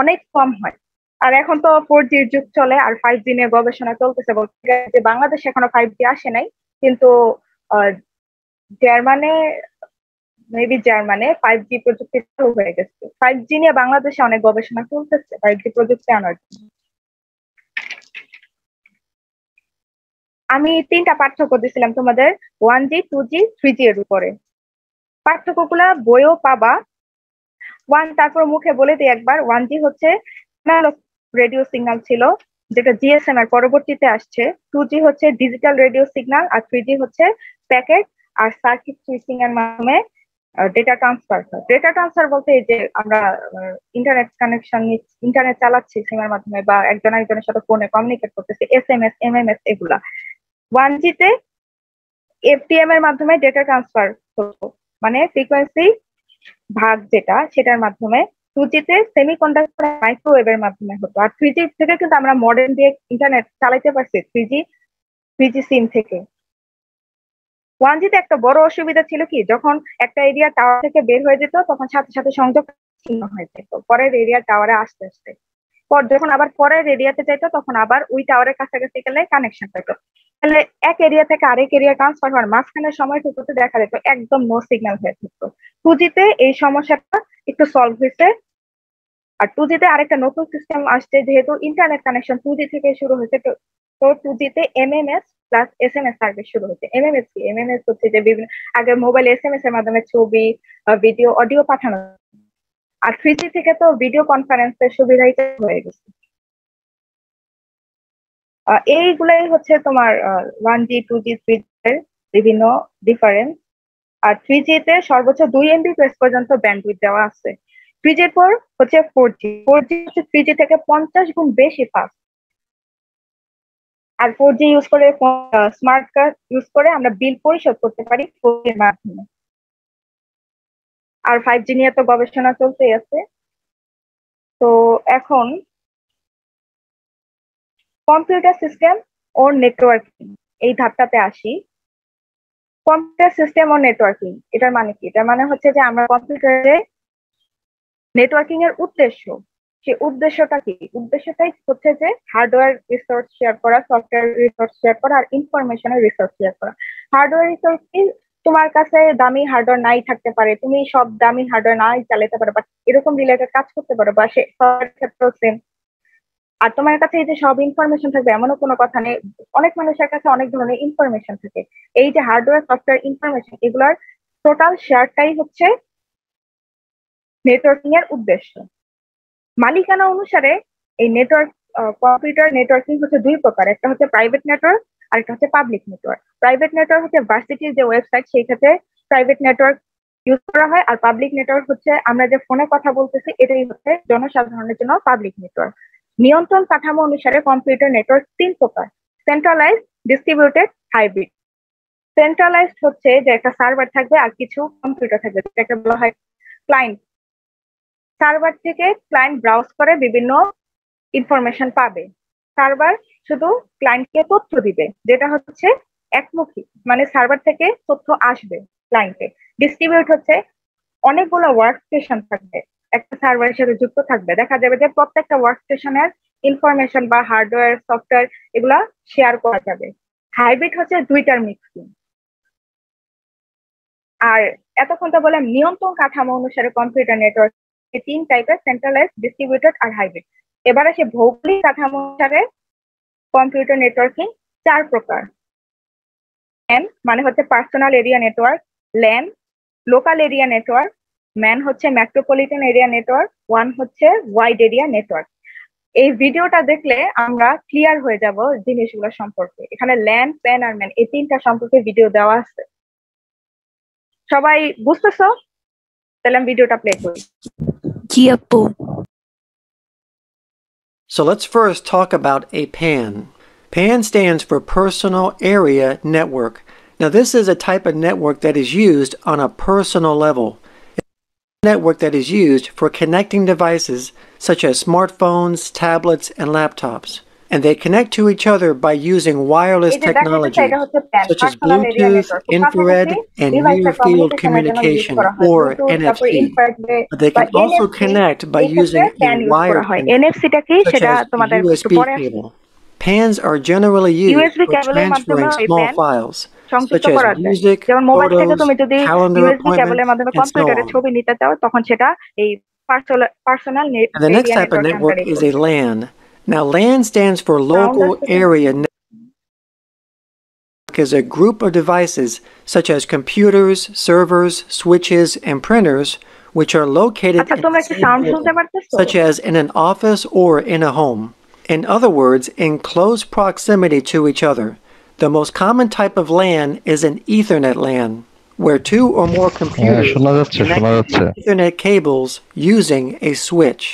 অনেক কম হয়। আর এখন তো 4G যুগ চলে, আর 5G নিয়ে গবেষণা চলতেছে। বলতে গেলে যে বাংলাদেশে এখনো 5G আসে নাই, কিন্তু জার্মানে মেবি জার্মানে 5G প্রযুক্তি চালু হয়ে গেছে। 5G নিয়ে বাংলাদেশে অনেক গবেষণা চলতেছে 5G প্রযুক্তি আনার জন্য। আমি 3টা পার্থক্য দিছিলাম তোমাদের 1G, 2G, 3G এর উপরে। পার্থক্যগুলা বইও পাবা। তারপর মুখে বলে দিই একবার। 1G হচ্ছে অ্যানালগ রেডিও সিগন্যাল ছিল, যেটা জিএসএম এর পরবর্তীতে আসছে। 2G হচ্ছে ডিজিটাল রেডিও সিগন্যাল, আর 3G হচ্ছে প্যাকেট আর সার্কিট সুইচিং এর মাধ্যমে ডেটা ট্রান্সফার হয়। ডেটা ট্রান্সফার বলতে এই যে আমরা ইন্টারনেট কানেকশন, ইন্টারনেট চালাচ্ছি সিমের মাধ্যমে, বা একজন আরেকজনের সাথে ফোনে কমিউনিকেট করতেছি, এসএমএস, এমএমএস, এগুলা। 1G তে এফটিএম এর মাধ্যমে ডেটা ট্রান্সফার হতো, মানে ফ্রিকোয়েন্সি ভাগ যেটা, সেটার মাধ্যমে। 2G তে সেমিকন্ডাক্টর মাইক্রোওয়েভ এর মাধ্যমে হতো। আর 3G থেকে কিন্তু আমরা মডেম দিয়ে ইন্টারনেট চালাইতে পারছি 3G সিম থেকে। 1G তে একটা বড় অসুবিধা ছিল কি, যখন একটা এরিয়া টাওয়ার থেকে বের হয়ে যেত তখন সাথে সাথে সংযোগ ছিন্ন হয়ে যেত পরের এরিয়া টাওয়ারে আসতে আসতে। যখন আবার পরের এরিয়াতে যাইতো তখন আবার ওই টাওয়ারের কাছাকাছি গেলে কানেকশন পেতো। তাহলে এক এরিয়া থেকে আরেক এরিয়া ট্রান্সফার হওয়ার মাঝখানের সময়টুকুতে দেখা যেত একদম নো সিগন্যাল হয়ে থাকতো। 2G তে এই সমস্যাটা একটু সলভ হয়েছে। আর 2G তে আরেকটা নতুন সিস্টেম আসছে, যেহেতু ইন্টারনেট কানেকশন 2G থেকে শুরু হয়েছে, তো 2G তে এমএমএস প্লাস এসএমএস সার্ভিস শুরু হয়েছে। এমএমএস কি? এমএমএস হচ্ছে যে বিভিন্ন আগে মোবাইল এসএমএস এর মাধ্যমে ছবি, ভিডিও, অডিও পাঠানো। আর 3G থেকে তো ভিডিও কনফারেন্সের সুবিধাই হয়ে গেছে। এইগুলাই হচ্ছে তোমার 1G, 2G, 3G এর বিভিন্ন ডিফারেন্স। আর 3G তে সর্বোচ্চ 2 MB পর্যন্ত ব্যান্ডউইথ দেওয়া আছে। 3G এর পর হচ্ছে 4G। 4G হচ্ছে 3G থেকে 50 গুণ বেশি ফাস্ট। আর 4G ইউজ করে স্মার্ট কার্ড ইউজ করে আমরা বিল পরিশোধ করতে পারি 4G এর মাধ্যমে। আর 5G নিয়ে তো গবেষণা চলতেই আছে। তো এখন কম্পিউটার সিস্টেম ও নেটওয়ার্কিং এই ধাপটাতে আসি। কম্পিউটার সিস্টেম ও নেটওয়ার্কিং এটার মানে কি? এটার মানে হচ্ছে যে আমরা কম্পিউটারে নেটওয়ার্কিং এর উদ্দেশ্য, সেই উদ্দেশ্যটা কি? উদ্দেশ্যটাই হচ্ছে যে হার্ডওয়্যার রিসোর্স শেয়ার করা, সফটওয়্যার রিসোর্স শেয়ার করা, আর ইনফরমেশনের রিসোর্স শেয়ার করা। হার্ডওয়্যার রিসোর্স কি? তোমার কাছে দামি হার্ডওয়্যার নাই থাকতে পারে, তুমি সব দামি হার্ডওয়্যার নাই চালাতে পারো, বাট এরকম রিলেটেড কাজ করতে পারো, বা সে ক্ষেত্রেও সেম। আর তোমার কাছে এই যে সব ইনফরমেশন থাকবে এমনও কোনো কথা নেই। অনেক মানুষের কাছে অনেক ধরনের ইনফরমেশন থাকে। এই যে হার্ডওয়্যার, সফটওয়্যার, ইনফরমেশন, এগুলোর টোটাল শেয়ারটাই হচ্ছে নেটওয়ার্কিং এর উদ্দেশ্য। মালিকানা অনুসারে এই নেটওয়ার্ক, কম্পিউটার নেটওয়ার্কিং হচ্ছে 2 প্রকার। একটা হচ্ছে প্রাইভেট নেটওয়ার্ক, আর একটা হচ্ছে পাবলিক নেটওয়ার্ক। প্রাইভেট নেটওয়ার্ক হচ্ছে ভার্সিটির যে ওয়েবসাইট, সেই ক্ষেত্রে প্রাইভেট নেটওয়ার্ক ইউজ করা হয়। আর পাবলিক নেটওয়ার্ক হচ্ছে আমরা যে ফোনে কথা বলতেছি, এটাই হচ্ছে জনসাধারণের জন্য পাবলিক নেটওয়ার্ক। নিয়ন্ত্রণ কাঠামো অনুসারে কম্পিউটার নেটওয়ার্ক 3 প্রকার: সেন্ট্রালাইজড, ডিস্ট্রিবিউটেড, হাইব্রিড। সেন্ট্রালাইজড হচ্ছে যে একটা সার্ভার থাকবে আর কিছু কম্পিউটার থাকবে, যেটাকে বলা হয় ক্লায়েন্ট। সার্ভার থেকে ক্লায়েন্ট ব্রাউজ করে বিভিন্ন ইনফরমেশন পাবে। সার্ভার শুধু ক্লায়েন্টকে তথ্য দিবে, যেটা হচ্ছে একমুখী, মানে সার্ভার থেকে তথ্য আসবে ক্লায়েন্টে। ডিস্ট্রিবিউট হচ্ছে অনেকগুলো ওয়ার্ক স্টেশন থাকবে, একটা সার্ভারের সাথে যুক্ত থাকবে। দেখা যাবে যে প্রত্যেকটা ওয়ার্ক স্টেশনের ইনফরমেশন বা হার্ডওয়্যার, সফটওয়্যার, এগুলা শেয়ার করা যাবে। হাইব্রিড হচ্ছে দুইটার মিক্সিং। আর এতক্ষণ তো বললাম নিয়ন্ত্রণ কাঠামো অনুসারে কম্পিউটার নেটওয়ার্ক তিন টাইপের, সেন্ট্রালাইজ, ডিস্ট্রিবিউটেড আর হাইব্রিড। এবার আসে ভৌগোলিক কাঠামো অনুসারে কম্পিউটার নেটওয়ার্কিং 4 প্রকার। এন মানে হচ্ছে personal area network, LAN local area network, man হচ্ছে মেট্রোপলিটন এরিয়া নেটওয়ার্ক, ওয়ান হচ্ছে ওয়াইড এরিয়া নেটওয়ার্ক। এই ভিডিওটা দেখলে আমরা ক্লিয়ার হয়ে যাব জিনিসগুলো সম্পর্কে। এখানে ল্যান, প্যান আর ম্যান এই তিনটা সম্পর্কে ভিডিও দেওয়া আছে। সবাই বুঝতেছো? তাহলে আমি ভিডিওটা প্লে করি। জি আপু। So let's first talk about a PAN. PAN stands for Personal Area Network. Now this is a type of network that is used on a personal level. It's a network that is used for connecting devices such as smartphones, tablets, and laptops. And they connect to each other by using wireless technology such as Bluetooth, infrared, and near-field communication, or NFC. But they can also connect by using a wired connection, such as a USB cable. PANs are generally used for transferring small files, such as music, photos, calendar appointments, and so on. And the next type of network is a LAN. Now, LAN stands for Local Area Network. Is a group of devices such as computers, servers, switches, and printers, which are located in the same building, such as in an office or in a home. In other words, in close proximity to each other. The most common type of LAN is an Ethernet LAN, where two or more computers connect Ethernet cables using a switch.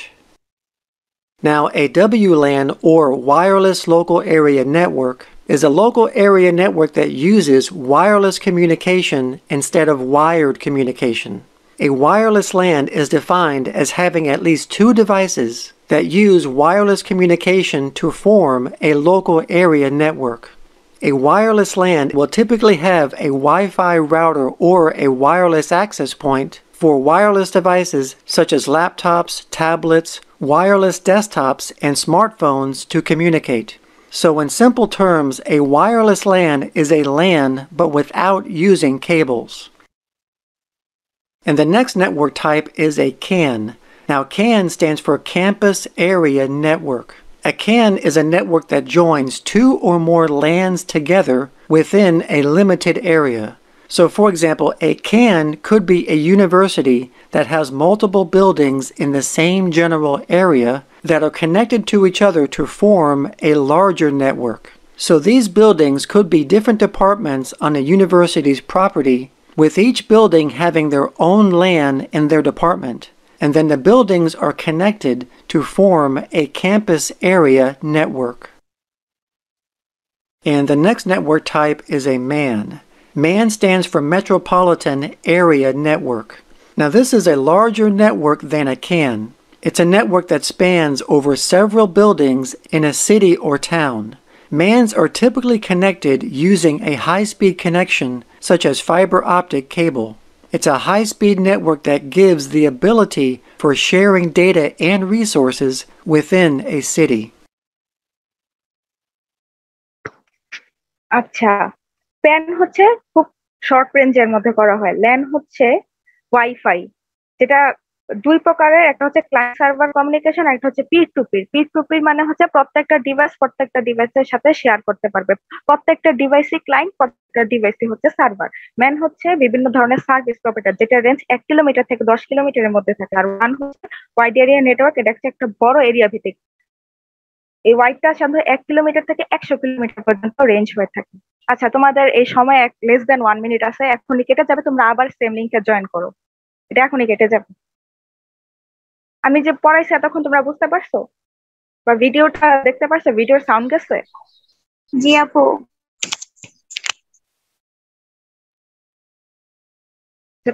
Now, a WLAN, or Wireless Local Area Network, is a local area network that uses wireless communication instead of wired communication. A wireless LAN is defined as having at least two devices that use wireless communication to form a local area network. A wireless LAN will typically have a Wi-Fi router or a wireless access point for wireless devices such as laptops, tablets, wireless desktops, and smartphones to communicate. So in simple terms, a wireless LAN is a LAN but without using cables. And the next network type is a CAN. Now CAN stands for Campus Area Network. A CAN is a network that joins two or more LANs together within a limited area. So for example, a CAN could be a university that has multiple buildings in the same general area that are connected to each other to form a larger network. So these buildings could be different departments on a university's property, with each building having their own LAN in their department. And then the buildings are connected to form a campus area network. And the next network type is a MAN. MAN stands for Metropolitan Area Network. Now this is a larger network than a CAN. It's a network that spans over several buildings in a city or town. MANs are typically connected using a high-speed connection such as fiber optic cable. It's a high-speed network that gives the ability for sharing data and resources within a city. আচ্ছা, pan হচ্ছে খুব short রেঞ্জের মধ্যে করা হয়। LAN হচ্ছে wifi, যেটা দুই প্রকারের, একটা হচ্ছে ক্লায়েন্ট সার্ভার কমিউনিকেশন, একটা হচ্ছে পির টু পির। পির টু পির মানে হচ্ছে প্রত্যেকটা ডিভাইসের সাথে শেয়ার করতে পারবে, প্রত্যেকটা ডিভাইসই ক্লায়েন্ট, প্রত্যেকটা ডিভাইসই হচ্ছে সার্ভার। ম্যান হচ্ছে বিভিন্ন ধরনের সার্ভিস প্রোভাইডার, যেটা রেঞ্জ 1 কিলোমিটার থেকে 10 কিলোমিটারের মধ্যে থাকে। আর ওয়ান হচ্ছে ওয়াইড এরিয়া নেটওয়ার্ক, এটা হচ্ছে একটা বড় এরিয়া ভিত্তিক। এই ওয়াইডটা সাধারণত 1 কিলোমিটার থেকে 100 কিলোমিটার পর্যন্ত রেঞ্জ হয়ে থাকে। আচ্ছা, তোমাদের এই সময় লেস দেন 1 মিনিট আছে, এখনই কেটে যাবে। তোমরা আবার সেম লিংকে জয়েন করো, এটা এখনই কেটে যাবে। আমি যে পড়াইছি তখন তোমরা বুঝতে পারছো বা ভিডিওটা দেখতে পারছো? ভিডিওর সাউন্ড গেছে? জি আপু।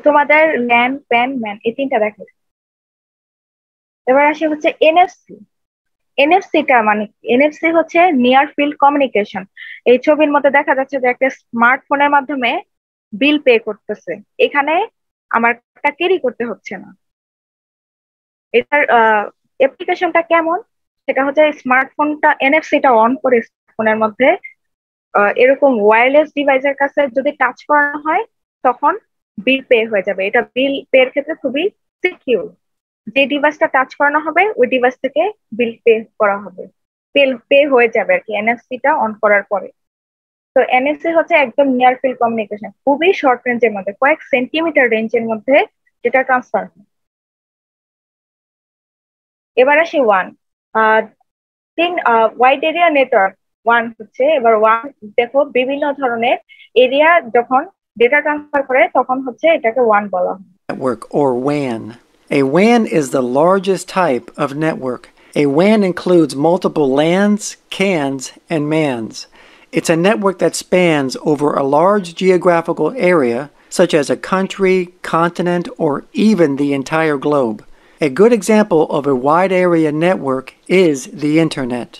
তোমাদের ল্যান, প্যান, ম্যান এই তিনটা দেখো। এবার আসি হচ্ছে এনএফসি। এনএফসিটা মানে এনএফসি হচ্ছে নিয়ার ফিল্ড কমিউনিকেশন। এই ছবির মধ্যে দেখা যাচ্ছে যে একটা স্মার্টফোনের মাধ্যমে বিল পে করতেছে, এখানে আমার ক্যারি করতে হচ্ছে না। এটার অ্যাপ্লিকেশনটা কেমন? সেটা হচ্ছে স্মার্টফোনটা এনএফসিটা অন করে স্মার্টফোনের মধ্যে এরকম ওয়্যারলেস ডিভাইসের কাছে যদি টাচ করানো হয় তখন বিল পে হয়ে যাবে। এটা বিল পে এর ক্ষেত্রে খুবই সিকিউর। যে ডিভাইসটা টাচ করানো হবে ওই ডিভাইস থেকে বিল পে করা হবে, পে হয়ে যাবে আর কি এনএফসিটা অন করার পরে। তো এনএফসি হচ্ছে একদম নিয়ার ফিল্ড কমিউনিকেশন, খুবই শর্ট রেঞ্জের মধ্যে, কয়েক সেন্টিমিটার রেঞ্জের মধ্যে যেটা ট্রান্সফার হয়। এবার আসি one wide area network. One হচ্ছে, এবার ওয়ান দেখো বিভিন্ন ধরনের এরিয়া যখন ডেটা ট্রান্সফার করে তখন হচ্ছে এটাকে ওয়ান বলা হয়। Network or WAN. A WAN is the largest type of network. A WAN includes multiple LANs, CANs, and MANs. It's a network that spans over a large geographical area, such as a country, continent, or even the entire globe. A good example of a wide area network is the Internet.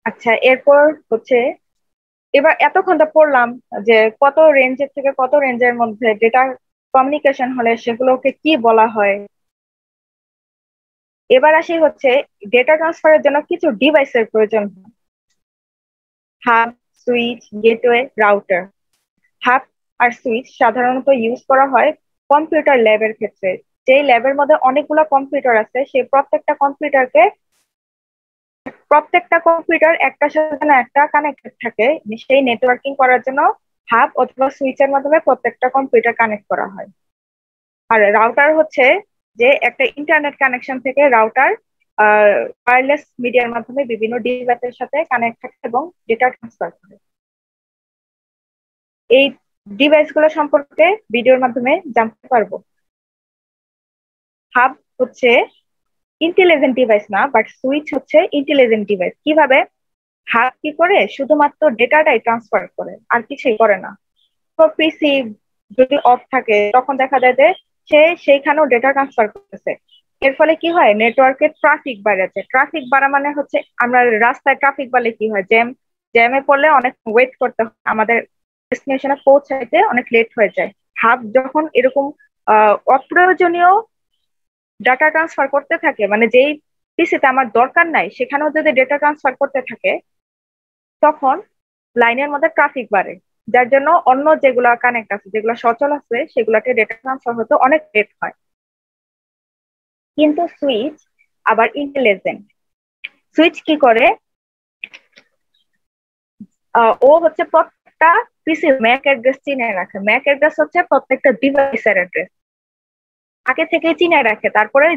আচ্ছা, এরপর হচ্ছে এবার এতক্ষণ তো পড়লাম যে কত রেঞ্জের থেকে কত রেঞ্জের মধ্যে ডেটা কমিউনিকেশন হলে সেগুলোকে কি বলা হয়। এবার আসি হচ্ছে ডেটা ট্রান্সফারের জন্য কিছু ডিভাইসের প্রয়োজন হয়। Hub, switch, gateway, router. Hub আর সুইচ সাধারণত ইউজ করা হয় কম্পিউটার ল্যাবের ক্ষেত্রে। যে ল্যাবের মধ্যে অনেকগুলো কম্পিউটার আছে, সেই প্রত্যেকটা কম্পিউটার একটার সাথে না একটা কানেক্টেড থাকে, সেই নেটওয়ার্কিং করার জন্য হাব অথবা সুইচের মাধ্যমে প্রত্যেকটা কম্পিউটার কানেক্ট করা হয়। আর রাউটার হচ্ছে যে একটা ইন্টারনেট কানেকশন থেকে রাউটার ওয়্যারলেস মিডিয়ার মাধ্যমে বিভিন্ন ডিভাইসের সাথে কানেক্ট থাকে এবং ডেটা ট্রান্সফার করে। এই ডিভাইসগুলো সম্পর্কে ভিডিওর মাধ্যমে জানতে পারবো। হাব হচ্ছে ইন্টেলিজেন্ট ডিভাইস না, বাট সুইচ হচ্ছে ইন্টেলিজেন্ট ডিভাইস। কিভাবে? হাব কি করে? শুধুমাত্র ডেটাটাই ট্রান্সফার করে, আর কিছুই করে না। তো পিসি যদি অফ থাকে তখন দেখা যায় যে সে সেইখানেও ডেটা ট্রান্সফার করতেছে। এর ফলে কি হয়? নেটওয়ার্কের ট্রাফিক বাড়াচ্ছে। ট্রাফিক বাড়া মানে হচ্ছে আমরা রাস্তায় ট্রাফিক বাড়লে কি হয়? জ্যামে পড়লে অনেক ওয়েট করতে হয়, আমাদের ডেস্টিনেশনে পৌঁছাইতে অনেক লেট হয়ে যায়। হাব যখন এরকম অপ্রয়োজনীয় ডাটা ট্রান্সফার করতে থাকে, মানে যেই পিসিতে আমার দরকার নাই সেখানেও যদি ডেটা ট্রান্সফার করতে থাকে তখন লাইনের মধ্যে ট্রাফিক বাড়ে, যার জন্য অন্য যেগুলো কানেক্ট আছে, যেগুলো সচল আছে, সেগুলোকে ডেটা ট্রান্সফার হতে অনেক লেট হয়। কিন্তু সুইচ আবার ইন্টেলিজেন্ট। সুইচ কি করে? ও হচ্ছে প্রত্যেকটা পিসির ম্যাক অ্যাড্রেস চিনে রাখে। ম্যাক অ্যাড্রেস হচ্ছে প্রত্যেকটা ডিভাইসের অ্যাড্রেস, আগে থেকে চিনে রাখে। তারপরে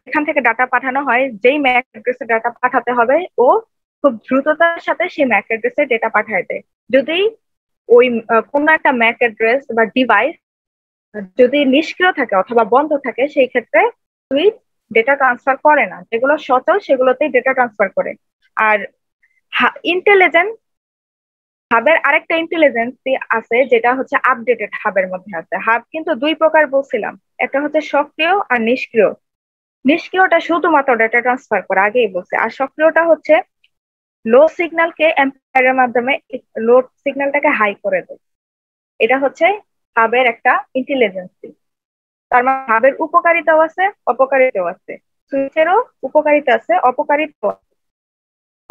এখান থেকে ডাটা পাঠানো হয়, যেই ম্যাক অ্যাড্রেসে ডাটা পাঠাতে হবে ও খুব দ্রুততার সাথে সেই ম্যাক অ্যাড্রেসে ডেটা পাঠায় দেয়। যদি ওই কোনো একটা ম্যাক অ্যাড্রেস বা ডিভাইস যদি নিষ্ক্রিয় থাকে অথবা বন্ধ থাকে, সেই ক্ষেত্রে সুইচ ডেটা ট্রান্সফার করে না। যেগুলো সচল সেগুলোতেই ডেটা ট্রান্সফার করে। আর ইন্টেলিজেন্ট হাবের আরেকটা ইন্টেলিজেন্সি আছে, যেটা হচ্ছে আপডেটেড হাবের মধ্যে আছে। হাব কিন্তু দুই প্রকার বলছিলাম, একটা হচ্ছে সক্রিয় আর নিষ্ক্রিয়। নিষ্ক্রিয়টা শুধুমাত্র ডেটা ট্রান্সফার করে, আগেই বলছে। আর সক্রিয়টা হচ্ছে লো সিগন্যালকে অ্যাম্পলিফায়ারের মাধ্যমে লো সিগন্যালটাকে হাই করে দেয়। এটা হচ্ছে হাবের একটা ইন্টেলিজেন্সি। তার মানে হাবের উপকারিতাও আছে, অপকারিতাও আছে। সুইচেরও উপকারিতা আছে, অপকারিতাও আছে।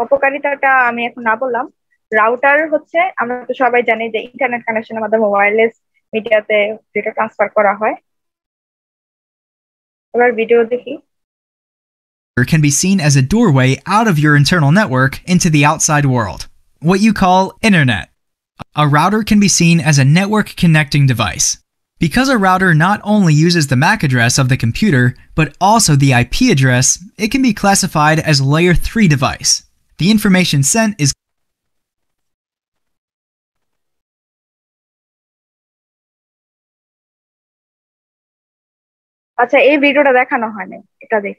অপকারিতাটা আমি এখন না বললাম। রাউটার হচ্ছে, আমরা তো সবাই জানি যে ইন্টারনেট কানেকশনের মাধ্যমে ওয়্যারলেস মিডিয়াতে ডেটা ট্রান্সফার করা হয়। এবার ভিডিও দেখি। Can be seen as a doorway out of your internal network into the outside world, what you call internet. A router can be seen as a network connecting device. Because a router not only uses the MAC address of the computer, but also the IP address, it can be classified as layer 3 device. The information sent is আচ্ছা, এই ভিডিওটা দেখানো হয়নি, এটা দেখ।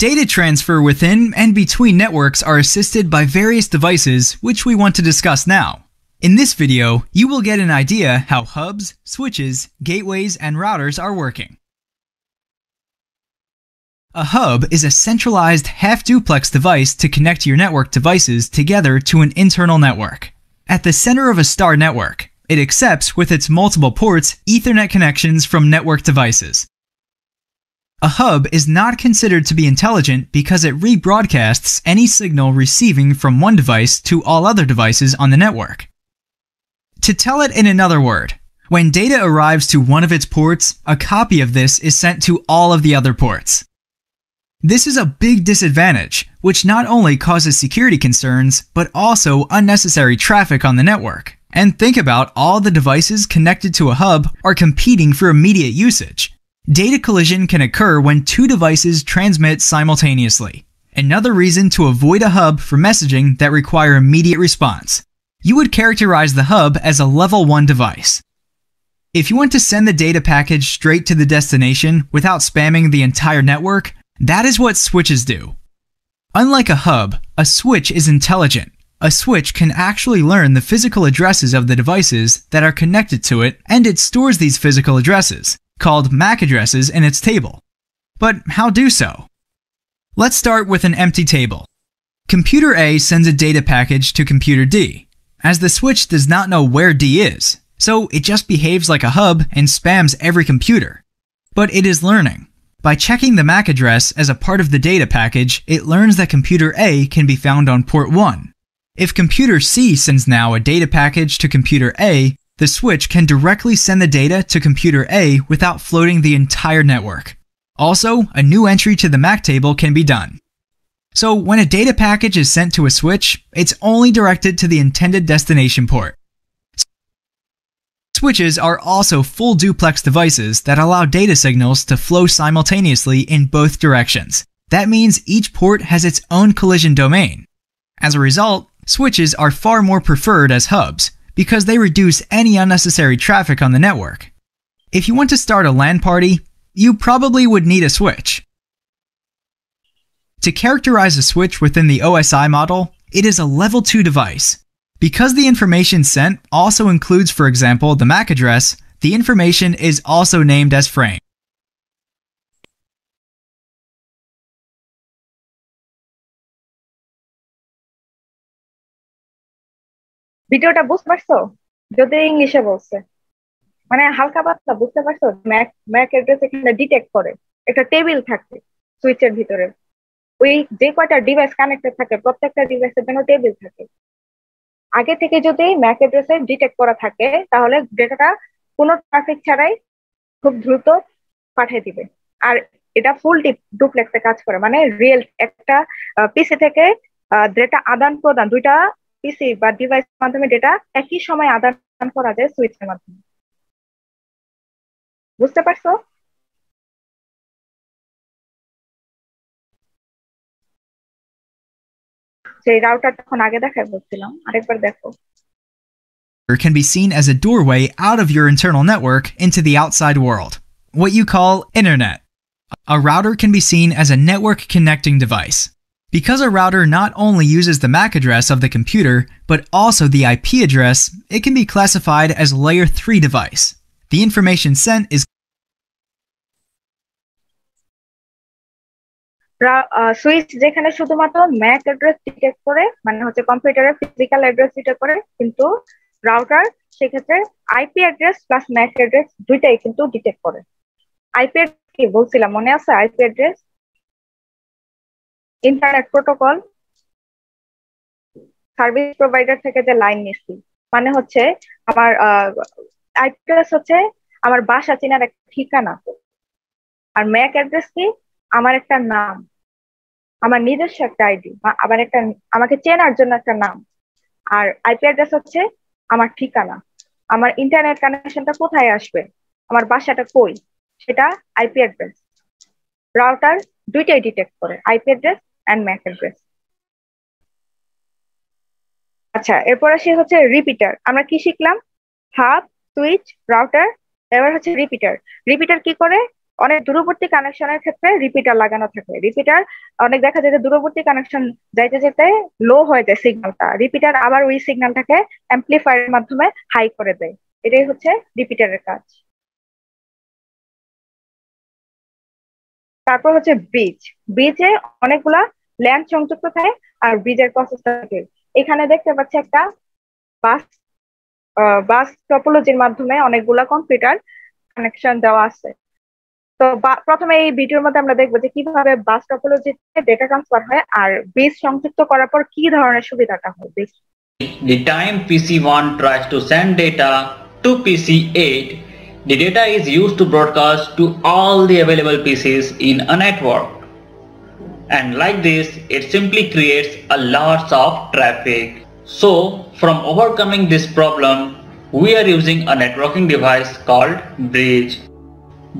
Data transfer within and between networks are assisted by various devices, which we want to discuss now. In this video, you will get an idea how hubs, switches, gateways, and routers are working. A hub is a centralized half-duplex device to connect your network devices together to an internal network. At the center of a star network, it accepts with its multiple ports Ethernet connections from network devices. A hub is not considered to be intelligent because it rebroadcasts any signal receiving from one device to all other devices on the network. To tell it in another word, when data arrives to one of its ports, a copy of this is sent to all of the other ports. This is a big disadvantage, which not only causes security concerns, but also unnecessary traffic on the network. And think about all the devices connected to a hub are competing for immediate usage. Data collision can occur when two devices transmit simultaneously. Another reason to avoid a hub for messaging that require immediate response. You would characterize the hub as a level 1 device. If you want to send the data package straight to the destination without spamming the entire network, that is what switches do. Unlike a hub, a switch is intelligent. A switch can actually learn the physical addresses of the devices that are connected to it, and it stores these physical addresses, called MAC addresses, in its table. But how do so? Let's start with an empty table. Computer A sends a data package to computer D, as the switch does not know where D is, so it just behaves like a hub and spams every computer. But it is learning. By checking the MAC address as a part of the data package, it learns that computer A can be found on port 1. If computer C sends now a data package to computer A, the switch can directly send the data to computer A without floating the entire network. Also, a new entry to the MAC table can be done. So when a data package is sent to a switch, it's only directed to the intended destination port. Switches are also full duplex devices that allow data signals to flow simultaneously in both directions. That means each port has its own collision domain. As a result, switches are far more preferred as hubs, because they reduce any unnecessary traffic on the network. If you want to start a LAN party, you probably would need a switch. To characterize a switch within the OSI model, it is a level 2 device. Because the information sent also includes, for example, the MAC address, the information is also named as frame. ভিডিওটা বুঝতে পারছো? যদি ইংলিশে বলছে মানে হালকা পাতলা বুঝতে পারছো? ম্যাক অ্যাড্রেস এখানে ডিটেক্ট করে একটা টেবিল থাকে সুইচের ভিতরে, ওই যে কয়টা ডিভাইস কানেক্টেড থাকে প্রত্যেকটা ডিভাইসের জন্য টেবিল থাকে। আগে থেকে যদি ম্যাক অ্যাড্রেসে ডিটেক্ট করা থাকে তাহলে ডেটাটা কোনো ট্রাফিক ছাড়াই খুব দ্রুত পাঠিয়ে দিবে। আর এটা ফুল ডুপ্লেক্সে কাজ করে, মানে রিয়েল একটা পিসি থেকে ডেটা আদান প্রদান, দুইটা পিসি বা ডিভাইসের মাধ্যমে ডেটা একই সময় আদান করা যায় সুইচের মাধ্যমে। বুঝতে পারছো? সেই রাউটারটা তখন আগে দেখাই বলছিলাম, আরেকবার দেখো। Can be seen as a doorway out of your internal network into the outside world, what you call internet. A router can be seen as a network connecting device. Because a router not only uses the MAC address of the computer, but also the IP address, it can be classified as a layer 3 device. The information sent is switch যেখানে শুধুমাত্র Mac address detect করে, মানে হচ্ছে কম্পিউটারের physical address detect করে, কিন্তু router সেক্ষেত্রে IP address plus Mac address দুইটাই কিন্তু ডিটেক্ট করে। আইপি কি বলছিলাম মনে আছে? IP address internet protocol service provider থেকে যে লাইন নিচ্ছি, মানে হচ্ছে আমার আইপি অ্যাড্রেস হচ্ছে আমার বাসা চেনার একটা ঠিকানা, আর ম্যাক অ্যাড্রেস কি আমার একটা নাম, আমার নিজস্ব একটা আইডি, আবার একটা আমাকে চেনার জন্য একটা নাম। আর আইপি অ্যাড্রেস হচ্ছে আমার ঠিকানা, আমার ইন্টারনেট কানেকশনটা কোথায় আসবে, আমার বাসাটা কই, সেটা আইপি অ্যাড্রেস। রাউটার দুইটাই ডিটেক্ট করে, IP address and MAC address. আচ্ছা, এরপর আসি হচ্ছে রিপিটার। আমরা কি শিখলাম? হাব, সুইচ, রাউটার, এবার হচ্ছে রিপিটার। রিপিটার কি করে? অনেক দূরবর্তী কানেকশনের ক্ষেত্রে রিপিটার লাগানো থাকে। রিপিটার অনেক দেখা যায় যে দূরবর্তী কানেকশন যাইতে যেতে লো হয়ে যায় সিগন্যালটা, রিপিটার আবার ওই সিগন্যালটাকে অ্যাম্পলিফায়ারের মাধ্যমে হাই করে দেয়। এটাই হচ্ছে রিপিটারের কাজ। তারপর হচ্ছে ব্রিজ। ব্রিজে অনেকগুলা ল্যান সংযুক্ত থাকে আর ব্রিজের প্রসেস থাকে। এখানে দেখতে পাচ্ছি একটা বাস বাস টপোলজির মাধ্যমে অনেকগুলা কম্পিউটার কানেকশন দেওয়া আছে। তো প্রথমে এই ভিডিওর মধ্যে আমরা দেখবো যে কিভাবে বাস টপোলজিতে ডেটা ট্রান্সফার হয় আর বেস সংযুক্ত করার পর কি ধরনের সুবিধাটা হয়। The time PC1 tries to send data to PC8, the data is used to broadcast to all the available PCs in a network. And like this, it simply creates a lot of traffic. So, from overcoming this problem, we are using a networking device called Bridge.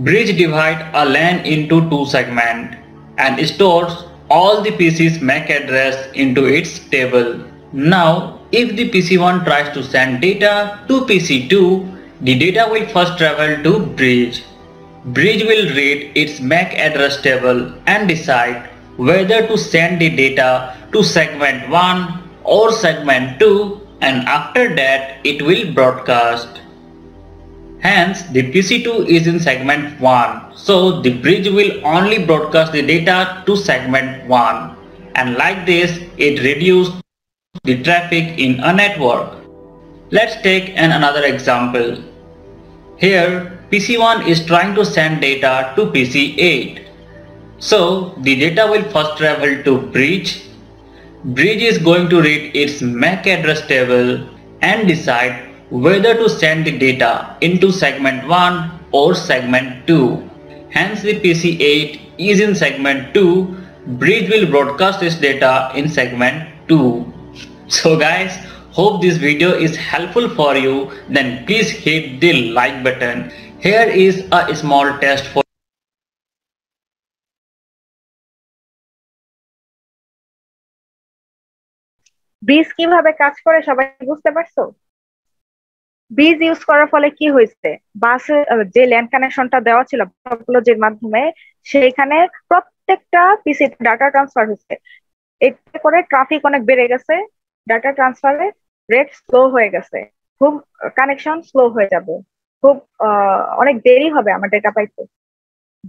Bridge divides a LAN into two segments and stores all the PC's MAC address into its table. Now, if the PC1 tries to send data to PC2, the data will first travel to Bridge. Bridge will read its MAC address table and decide whether to send the data to segment 1 or segment 2, and after that it will broadcast. Hence, the PC2 is in segment 1, so the bridge will only broadcast the data to segment 1, and like this it reduces the traffic in a network. Let's take another example. Here, PC1 is trying to send data to PC8. So, the data will first travel to Bridge. Bridge is going to read its MAC address table and decide whether to send the data into segment 1 or segment 2. Hence, the PC8 is in segment 2. Bridge will broadcast this data in segment 2. So guys, hope this video is helpful for you. Then please hit the like button. Here is a small test for bridge কিভাবে কাজ করে সবাই বুঝতে পারছো? Bridge use করার ফলে কি হয়েছে, বাসে যে ল্যান্ড কানেকশনটা দেওয়া ছিল টপোলজির মাধ্যমে সেখানে প্রত্যেকটা পিসি ডাটা ট্রান্সফার হচ্ছে। এতে করে ট্রাফিক অনেক বেড়ে গেছে, ডাটা ট্রান্সফারের রেট স্লো হয়ে গেছে, খুব কানেকশন স্লো হয়ে যাবে, খুব অনেক দেরি হবে আমার ডেটা পাইতে।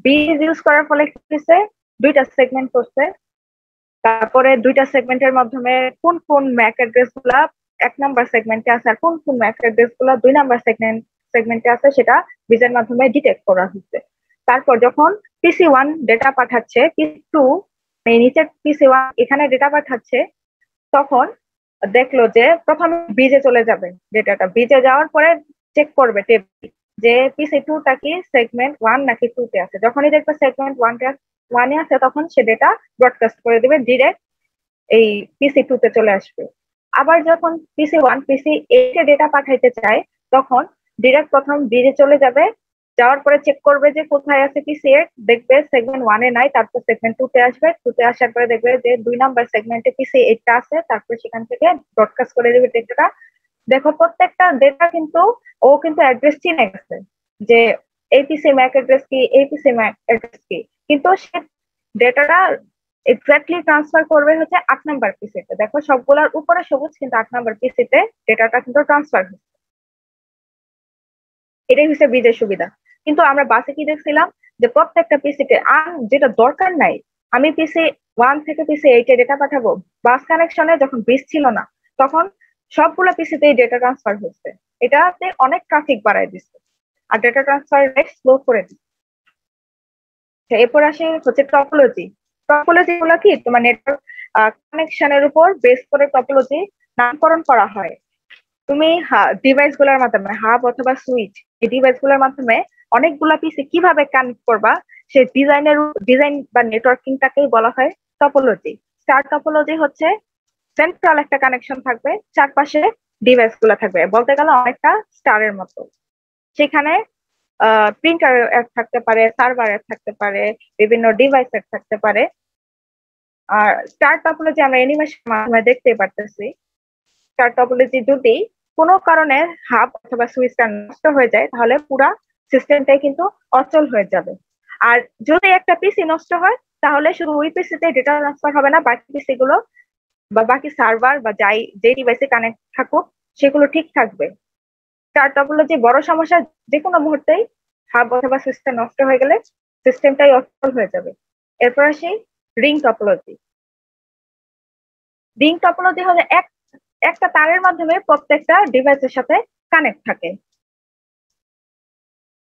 ব্রিজ ইউজ করার ফলে কি হয়েছে, দুইটা সেগমেন্ট করছে, তারপরে দুইটা সেগমেন্টের মাধ্যমে কোন কোন ম্যাক অ্যাড্রেস গুলা 1 নাম্বার সেগমেন্টে আছে আর কোন কোন ম্যাক অ্যাড্রেস গুলা 2 নাম্বার সেগমেন্টে আছে সেটা ব্রিজের মাধ্যমে ডিটেক্ট করা হচ্ছে। তারপর যখন PC1 ডেটা পাঠাচ্ছে, PC2 নিচের PC1 এখানে ডেটা পাঠাচ্ছে, তখন দেখলো যে প্রথমে ব্রিজে চলে যাবে ডেটাটা। ব্রিজে যাওয়ার পরে চেক করবে টেবিল যে PC2 টা কি সেগমেন্ট 1 নাকি 2 তে আছে। যখনই দেখবে সেগমেন্ট 1 এ আছে তখন সে ডেটা ব্রডকাস্ট করে দিবে, ডিরেক্ট এই PC2 তে চলে আসবে। আবার যখন PC1 PC8 এ ডেটা পাঠাইতে চায় তখন ডিরেক্ট প্রথম ব্রিজে চলে যাবে, যাওয়ার পরে চেক করবে যে কোথায় আছে PC8, দেখবে সেগমেন্ট 1 এ নাই, তারপর সেগমেন্ট 2 তে আসবে, 2 তে আসার পরে দেখবে যে 2 নাম্বার সেগমেন্টে PC8 টা আছে, তারপর সেখান থেকে ব্রডকাস্ট করে দিবে ডেটাটা। দেখো প্রত্যেকটা ডেটা কিন্তু ও কিন্তু অ্যাড্রেস চিনে গেছে যে এই পিসি ম্যাক অ্যাড্রেস কি, এই পিসি ম্যাক অ্যাড্রেস কি, কিন্তু সে ডেটাটা এক্স্যাক্টলি ট্রান্সফার করবে হচ্ছে 8 নাম্বার পিসিতে। দেখো সবগুলোর উপরে সবুজ, কিন্তু 8 নাম্বার পিসিতে ডেটাটা কিন্তু ট্রান্সফার হচ্ছে। এটাই হচ্ছে ব্রিজের সুবিধা। কিন্তু আমরা বাসে কি দেখছিলাম যে প্রত্যেকটা পিসিতে আর যেটা দরকার নাই, আমি PC1 থেকে PC8 এ ডেটা পাঠাবো, বাস কানেকশনে যখন ব্রিজ ছিল না তখন সবগুলো পিসিতেই ডেটা ট্রান্সফার হচ্ছে। এটাতে অনেক ট্রাফিক বাড়ায় দিচ্ছে আর ডেটা ট্রান্সফার রেট স্লো করে দিচ্ছে। এরপর আসে হচ্ছে টপোলজি। টপোলজি গুলো কি তোমার নেটওয়ার্ক কানেকশনের উপর বেস করে টপোলজি নামকরণ করা হয়। তুমি ডিভাইস গুলোর মাধ্যমে, হাব অথবা সুইচ, এই ডিভাইস গুলোর মাধ্যমে অনেকগুলা পিসি কিভাবে কানেক্ট করবা সেই ডিজাইন বা নেটওয়ার্কিংটাকেই বলা হয় টপোলজি। স্টার টপোলজি হচ্ছে সেন্ট্রাল একটা কানেকশন থাকবে, চারপাশে ডিভাইস গুলো থাকবে, বলতে গেলে অনেকটা স্টারের মতো। সেখানে প্রিন্টার অ্যাপ থাকতে পারে, সার্ভার অ্যাপ থাকতে পারে, বিভিন্ন ডিভাইস অ্যাপ থাকতে পারে। আর স্টার টপোলজি আমরা অ্যানিমেশন মাধ্যমে দেখতে পারতেছি। স্টার টপোলজি যদি কোনো কারণে হাব অথবা সুইচটা নষ্ট হয়ে যায় তাহলে পুরা সিস্টেমটাই কিন্তু অচল হয়ে যাবে। আর যদি একটা পিসি নষ্ট হয় তাহলে শুধু ওই পিসিতে ডেটা ট্রান্সফার হবে না, বাকি পিসি গুলো বা বাকি সার্ভার বা যে ডিভাইসে কানেক্ট থাকুক সেগুলো ঠিক থাকবে। স্টার টপোলজি বড় সমস্যা, যে কোনো মুহূর্তেই হাব অথবা সিস্টেম নষ্ট হয়ে গেলে সিস্টেমটাই অচল হয়ে যাবে। এরপর আসি রিং টপোলজি। রিং টপোলজি হলো এক একটা তারের মাধ্যমে প্রত্যেকটা ডিভাইসের সাথে কানেক্ট থাকে।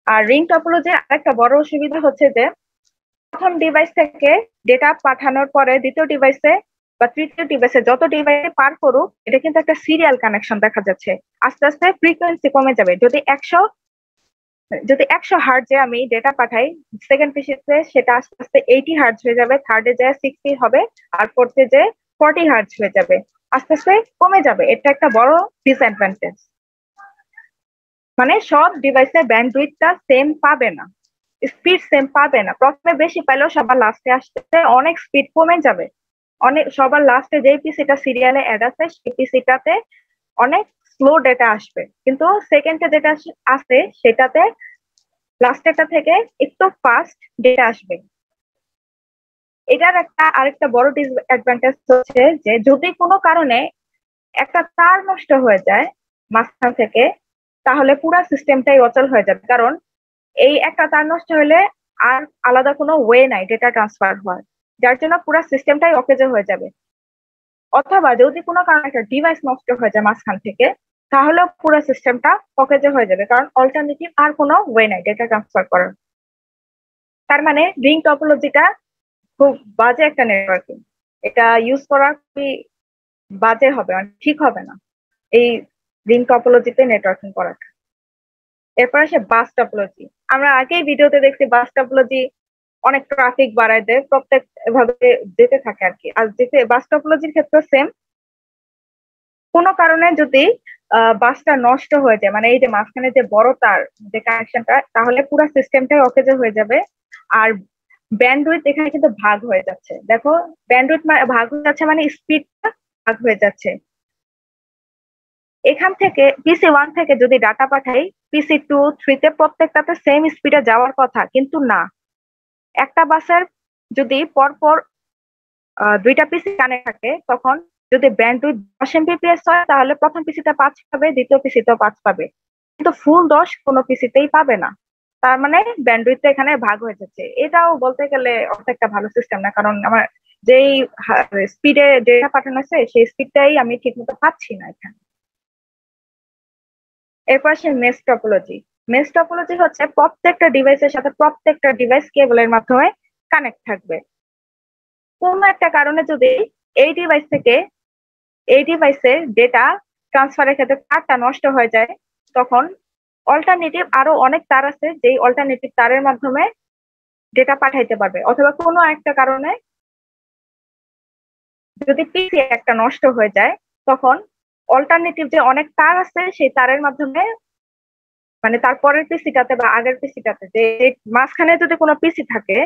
আর রিং টপোলজির আরেকটা বড় সুবিধা হচ্ছে যে প্রথম ডিভাইস থেকে ডেটা পাঠানোর পরে দ্বিতীয় ডিভাইসে বা তৃতীয় ডিভাইসে যত ডিভাইসে পার করুক, এটা কিন্তু একটা সিরিয়াল কানেকশন দেখা যাচ্ছে। আস্তে আস্তে ফ্রিকোয়েন্সি কমে যাবে। যদি 100 হার্টজে আমি ডেটা পাঠাই, সেকেন্ড পিসিতে সেটা আস্তে আস্তে 80 হার্টজ হয়ে যাবে, থার্ডে যায় 60 হবে, আর ফোর্থে যে 40 হার্টজ হয়ে যাবে। আস্তে আস্তে কমে যাবে। এটা একটা বড় ডিসঅ্যাডভান্টেজ। মানে সব ডিভাইসে ব্যান্ডউইথটা সেম পাবে না, স্পিড সেম পাবে না। প্রথমে বেশি পাইলেও সবার লাস্টে আসতে অনেক স্পিড কমে যাবে। সবার লাস্টে যে পিসিটা সিরিয়ালে অ্যাড আছে সেই পিসিটাতে অনেক স্লো ডেটা আসবে, কিন্তু সেকেন্ডে যেটা আছে সেটাতে লাস্টেরটা থেকে একটু ফাস্ট ডেটা আসবে। এটার আরেকটা বড় ডিসঅ্যাডভান্টেজ হচ্ছে যে যদি কোনো কারণে একটা তার নষ্ট হয়ে যায় মাঝখান থেকে, তাহলে পুরো সিস্টেমটাই অচল হয়ে যাবে। কারণ এই একটা তার নষ্ট হলে আর আলাদা কোনো ওয়ে নাই ডেটা ট্রান্সফার হওয়ার, যার জন্য পুরো সিস্টেমটাই অকেজো হয়ে যাবে। অথবা যদি কোনো কারণে একটা ডিভাইস নষ্ট হয়ে যায় মাঝখান থেকে, তাহলেও পুরো সিস্টেমটা অকেজো হয়ে যাবে, কারণ অল্টারনেটিভ আর কোনো ওয়ে নাই ডেটা ট্রান্সফার করার। তার মানে রিং টপোলজিটা খুব বাজে একটা নেটওয়ার্কিং। এটা ইউজ করা খুবই বাজে হবে, ঠিক হবে না এই রিং টপোলজিতে নেটওয়ার্কিং করাটা। এরপর আসে বাস টপোলজি। আমরা আগেই ভিডিওতে দেখছি বাস টপোলজি অনেক ট্রাফিক বাড়ায় দেয়, প্রত্যেক ভাবে যেতে থাকে আর কি। আর যেতে বাস টপোলজির ক্ষেত্রে সেম। কোনো কারণে যদি বাসটা নষ্ট হয়ে যায়, মানে এই যে মাঝখানে যে বড় তার যে কানেকশনটা, তাহলে পুরো সিস্টেমটাই অকেজো হয়ে যাবে। আর ব্যান্ডউইথ এখানে কিন্তু ভাগ হয়ে যাচ্ছে। দেখো ব্যান্ডউইথ ভাগ হয়ে যাচ্ছে মানে স্পিডটা ভাগ হয়ে যাচ্ছে। এখান থেকে পিসি 1 থেকে যদি ডাটা পাঠাই, পিসি 2, 3 তে প্রত্যেকটাতে সেম স্পিডে যাওয়ার কথা, কিন্তু না। একটা বাসের যদি পরপর দুইটা পিসি কানেক্ট থাকে, তখন যদি ব্যান্ডউইথ 10 এমবিপিএস হয়, তাহলে প্রথম পিসিতে 5 পাবে, দ্বিতীয় পিসিতেও 5 পাবে, কিন্তু ফুল 10 কোনো পিসিতেই পাবে না। তার মানে ব্যান্ডউইথ এখানে ভাগ হয়ে যাচ্ছে। এটাও বলতে গেলে একটা ভালো সিস্টেম না, কারণ আমার যেই স্পিডে ডেটা পাঠানো আছে সেই স্পিডটাই আমি ঠিক মতো পাচ্ছি না এখানে। এরপর আসে মেশ টপোলজি। মেশ টপোলজি হচ্ছে প্রত্যেকটা ডিভাইসের সাথে প্রত্যেকটা ডিভাইস কেবলের মাধ্যমে কানেক্ট থাকবে। কোনো একটা কারণে যদি এই ডিভাইস থেকে এই ডিভাইসে ডেটা ট্রান্সফারের ক্ষেত্রে তারটা নষ্ট হয়ে যায়, তখন অল্টারনেটিভ আরো অনেক তার আছে, যেই অল্টারনেটিভ তারের মাধ্যমে ডেটা পাঠাইতে পারবে। অথবা কোনো একটা কারণে যদি পিসি একটা নষ্ট হয়ে যায়, তখন অল্টারনেটিভ যে অনেক তার আছে সেই তারের মাধ্যমে, মানে তারপরের পিসিটাতে বা আগের পিসিটাতে, যে মাঝখানে যদি কোনো পিসি থাকে,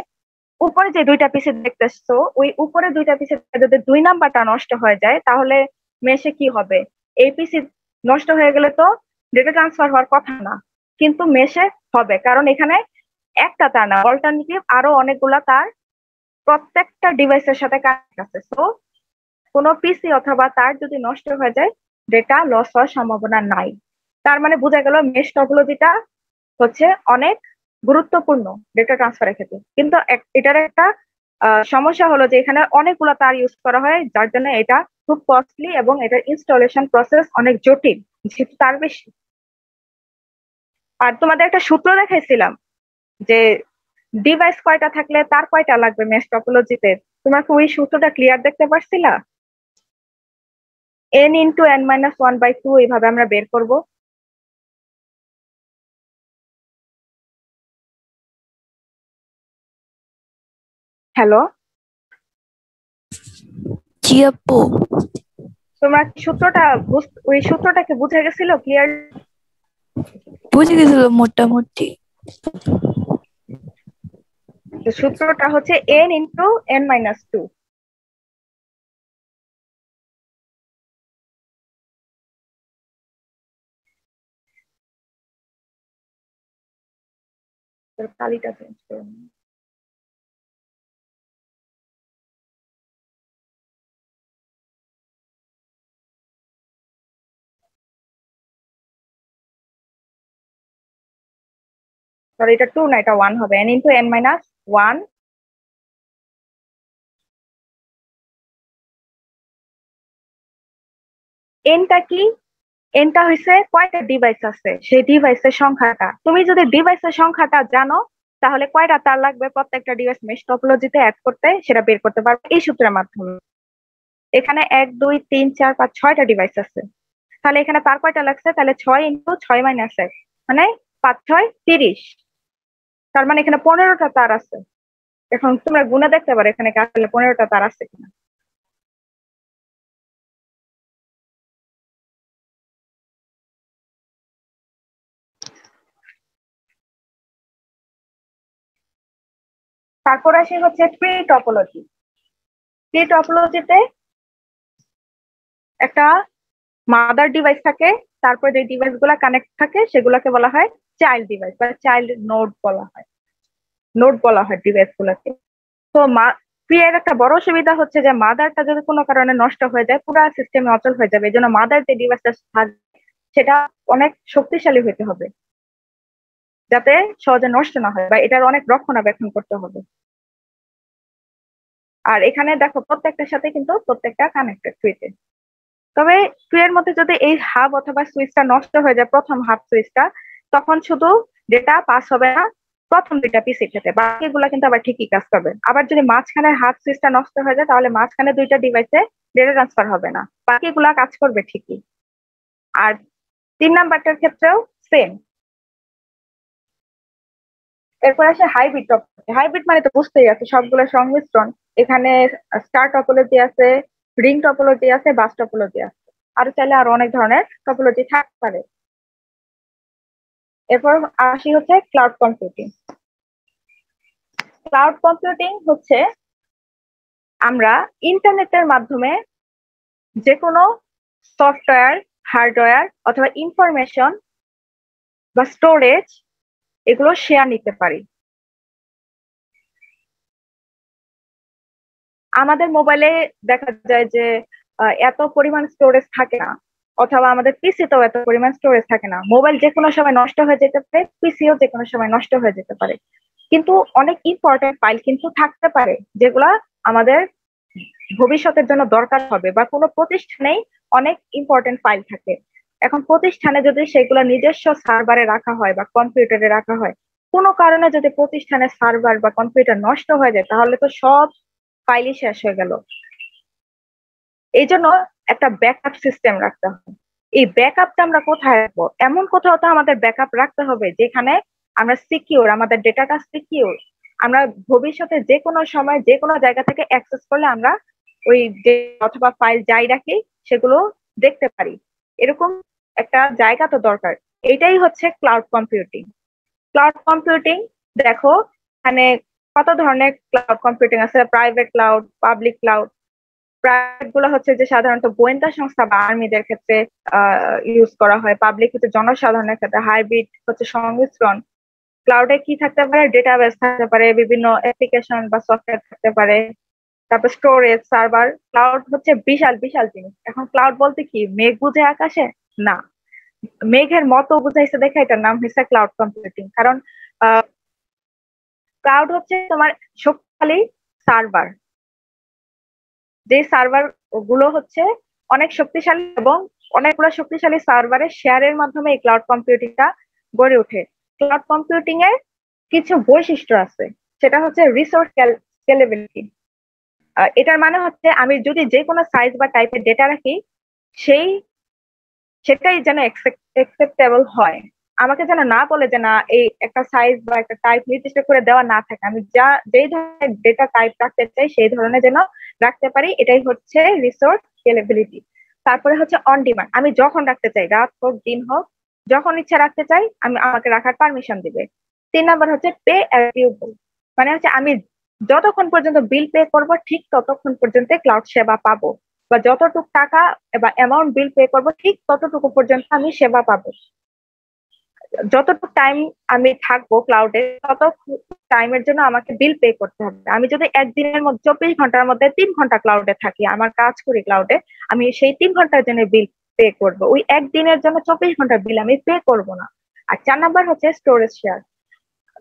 উপরে যে দুইটা পিসি দেখতেছো, ওই উপরে দুইটা পিসি যদি 2 নাম্বারটা নষ্ট হয়ে যায়, তাহলে মেশে কি হবে? এই পিসি নষ্ট হয়ে গেলে তো ডেটা ট্রান্সফার হওয়ার কথা না, কিন্তু মেশে হবে, কারণ এখানে একটা তার না, অল্টারনেটিভ আরো অনেকগুলা তার প্রত্যেকটা ডিভাইসের সাথে কানেক্ট আছে। সো কোনো পিসি অথবা তার যদি নষ্ট হয়ে যায়, ডেটা লস হওয়ার সম্ভাবনা নাই। তার মানে বোঝা গেল মেশ টপোলজিটা হচ্ছে অনেক গুরুত্বপূর্ণ ডেটা ট্রান্সফারের ক্ষেত্রে। কিন্তু এটার একটা সমস্যা হলো যে এখানে অনেকগুলো তার ইউজ করা হয়, যার জন্য এটা খুব কস্টলি এবং এটার ইনস্টলেশন প্রসেস অনেক জটিল, যেহেতু তার বেশি। আর তোমাদের একটা সূত্র দেখাইছিলাম যে ডিভাইস কয়টা থাকলে তার কয়টা লাগবে মেশ টপোলজিতে। তোমরা কি ওই সূত্রটা ক্লিয়ার দেখতে পারছিলা? n × n-1/2 এইভাবে আমরা বের করব। হ্যালো, জি আপু। তোমরা ওই সূত্রটাকে বুঝে গেছিল ক্লিয়ার? বুঝে গেছিল মোটামুটি। সূত্রটা হচ্ছে n × n-2। কালিটা চেঞ্জ করুন। সরি, এটা 2 না, এটা 1 হবে। n × n-1 এনটা কি? এনটা হইছে কয়টা ডিভাইস আছে সেই ডিভাইসের সংখ্যাটা। তুমি যদি ডিভাইসের সংখ্যাটা জানো তাহলে কয়টা তার লাগবে প্রত্যেকটা ডিভাইস মেশ টপোলজিতে অ্যাড করতে সেটা বের করতে পারবে এই সূত্রের মাধ্যমে। এখানে 1 2 3 4 5 6টা ডিভাইস আছে, তাহলে এখানে তার কয়টা লাগছে? তাহলে 6 × 6 - 1 মানে 5 6 30, তার মানে এখানে 15টা তার আছে। এখন তোমরা গুণে দেখতে পারো এখানে আসলে 15টা তার আছে কিনা। তারপর আসি হচ্ছে ট্রি টপোলজি। ট্রি টপোলজিতে একটা মাদার ডিভাইস থাকে, তারপর যে ডিভাইস গুলা কানেক্ট থাকে সেগুলোকে বলা হয় চাইল্ড ডিভাইস বা চাইল্ড নোড বলা হয়। নোড বলা হয় ডিভাইস গুলাকে। তো ট্রি এর একটা বড় সুবিধা হচ্ছে যে মাদারটা যদি কোনো কারণে নষ্ট হয়ে যায় পুরো সিস্টেমে অচল হয়ে যাবে। এই জন্য মাদার যে ডিভাইসটা থাকবে সেটা অনেক শক্তিশালী হতে হবে যাতে সহজে নষ্ট না হয়, বা এটার অনেক রক্ষণাবেক্ষণ করতে হবে। আর এখানে দেখো প্রত্যেকটার সাথে কিন্তু প্রত্যেকটা কানেক্টেড ট্রিতে। তবে ট্রি এর মধ্যে যদি এই হাব অথবা সুইচটা নষ্ট হয়ে যায়, প্রথম হাব সুইচটা, তখন শুধু ডেটা পাস হবে না প্রথম দুইটা পিসি থেকে, বাকিগুলো কিন্তু আবার ঠিকই কাজ করবে। আবার যদি মাঝখানে হাব সুইচটা নষ্ট হয়ে যায় তাহলে মাঝখানে দুইটা ডিভাইসে ডেটা ট্রান্সফার হবে না, বাকিগুলা কাজ করবে ঠিকই। আর 3 নাম্বারটার ক্ষেত্রেও সেম। এরপর আসে হাইব্রিড টপোলজি। হাইব্রিড মানে তো বুঝতেই আছে সবগুলো সংমিশ্রণ। এখানে স্টার টপোলজি আছে, রিং টপোলজি আছে, বাস টপোলজি আছে, আর চাইলে আরো অনেক ধরনের টপোলজি থাকতে পারে। এরপর আসি হচ্ছে ক্লাউড কম্পিউটিং। ক্লাউড কম্পিউটিং হচ্ছে আমরা ইন্টারনেটের মাধ্যমে যে কোনো সফটওয়্যার, হার্ডওয়্যার অথবা ইনফরমেশন বা স্টোরেজ এগুলো শেয়ার নিতে পারি। আমাদের মোবাইলে দেখা যায় যে এত পরিমাণ স্টোরেজ থাকে না, অথবা আমাদের পিসিতেও এত পরিমাণ স্টোরেজ থাকে না। মোবাইল যে কোনো সময় নষ্ট হয়ে যেতে পারে, পিসিও যে কোনো সময় নষ্ট হয়ে যেতে পারে, কিন্তু অনেক ইম্পর্টেন্ট ফাইল কিন্তু থাকতে পারে যেগুলা আমাদের ভবিষ্যতের জন্য দরকার হবে, বা কোনো প্রতিষ্ঠানেই অনেক ইম্পর্টেন্ট ফাইল থাকে। এখন প্রতিষ্ঠানে যদি সেগুলো নিজস্ব সার্ভারে রাখা হয় বা কম্পিউটারে রাখা হয়, কোনো কারণে যদি প্রতিষ্ঠানের সার্ভার বা কম্পিউটার নষ্ট হয়ে যায় তাহলে তো সব ফাইলই শেষ হয়ে গেল। এই জন্য একটা ব্যাকআপ সিস্টেম রাখতে হবে। এই ব্যাকআপটা আমরা কোথায় রাখবো? এমন কোথাও তো আমাদের ব্যাকআপ রাখতে হবে যেখানে আমরা সিকিউর, আমাদের ডেটাটা সিকিউর। আমরা ভবিষ্যতে যে কোনো সময় যে কোনো জায়গা থেকে অ্যাক্সেস করলে আমরা ওই যে অথবা ফাইল যাই রাখি সেগুলো দেখতে পারি, এরকম একটা জায়গা তো দরকার। এটাই হচ্ছে ক্লাউড কম্পিউটিং। ক্লাউড কম্পিউটিং দেখো এখানে কত ধরনের ক্লাউড কম্পিউটিং আছে, private cloud, public cloud. Private গুলো হচ্ছে যে সাধারণত গোয়েন্দা সংস্থা বা আর্মিদের ক্ষেত্রে ইউজ করা হয়, পাবলিক হচ্ছে জনসাধারণের ক্ষেত্রে। হাইব্রিড হচ্ছে সংমিশ্রণ। ক্লাউডে কি থাকতে পারে? ডেটাবেস থাকতে পারে, বিভিন্ন অ্যাপ্লিকেশন বা সফটওয়্যার থাকতে পারে, তারপর স্টোরেজ, সার্ভার। ক্লাউড হচ্ছে বিশাল বিশাল জিনিস। এখন ক্লাউড বলতে কি মেঘ বুঝে আকাশে? না, মেঘের মতো বুঝাইছে দেখে এটার নাম হচ্ছে ক্লাউড কম্পিউটিং। কারণ ক্লাউড হচ্ছে তোমার শক্তিশালী সার্ভার, যে সার্ভার গুলো হচ্ছে অনেক শক্তিশালী, এবং অনেকগুলো শক্তিশালী সার্ভারের শেয়ারের মাধ্যমে এই ক্লাউড কম্পিউটিংটা গড়ে ওঠে। ক্লাউড কম্পিউটিং এর কিছু বৈশিষ্ট্য আছে, সেটা হচ্ছে রিসোর্স স্কেলেবিলিটি। এটার মানে হচ্ছে আমি যদি যে কোনো সাইজ বা টাইপের ডেটা রাখি সেটাই যেন অ্যাকসেপ্টেবল হয়। আমাকে যেন না বলে যে না এই একটা সাইজ বা একটা টাইপ নির্দিষ্ট করে দেওয়া না থাকে, আমি যেই ধরনের ডেটা টাইপ রাখতে চাই সেই ধরনের যেন রাখতে পারি, এটাই হচ্ছে রিসোর্স স্কেলেবিলিটি। তারপরে হচ্ছে অন ডিমান্ড, আমি যখন রাখতে চাই, রাত হোক দিন হোক, যখন ইচ্ছা রাখতে চাই আমাকে রাখার পারমিশন দিবে। 3 নাম্বার হচ্ছে পে অ্যাজ ইউ গো, মানে হচ্ছে আমি যতক্ষণ পর্যন্ত বিল পে করব ঠিক ততক্ষণ পর্যন্ত ক্লাউড সেবা পাবো, বা যতটুকু টাকা বা অ্যামাউন্ট বিল পে করব ঠিক ততটুকু পর্যন্ত আমি সেবা পাবো। যতটুকু টাইম আমি থাকবো ক্লাউডে তত টাইমের জন্য আমাকে বিল পে করতে হবে। আমি যদি একদিনের মধ্যে 24 ঘন্টার মধ্যে 3 ঘন্টা ক্লাউডে থাকি, আমার কাজ করি ক্লাউডে, আমি সেই 3 ঘন্টার জন্য বিল পে করব, ওই একদিনের জন্য 24 ঘন্টার বিল আমি পে করব না। আর 4 নাম্বার হচ্ছে স্টোরেজ শেয়ার।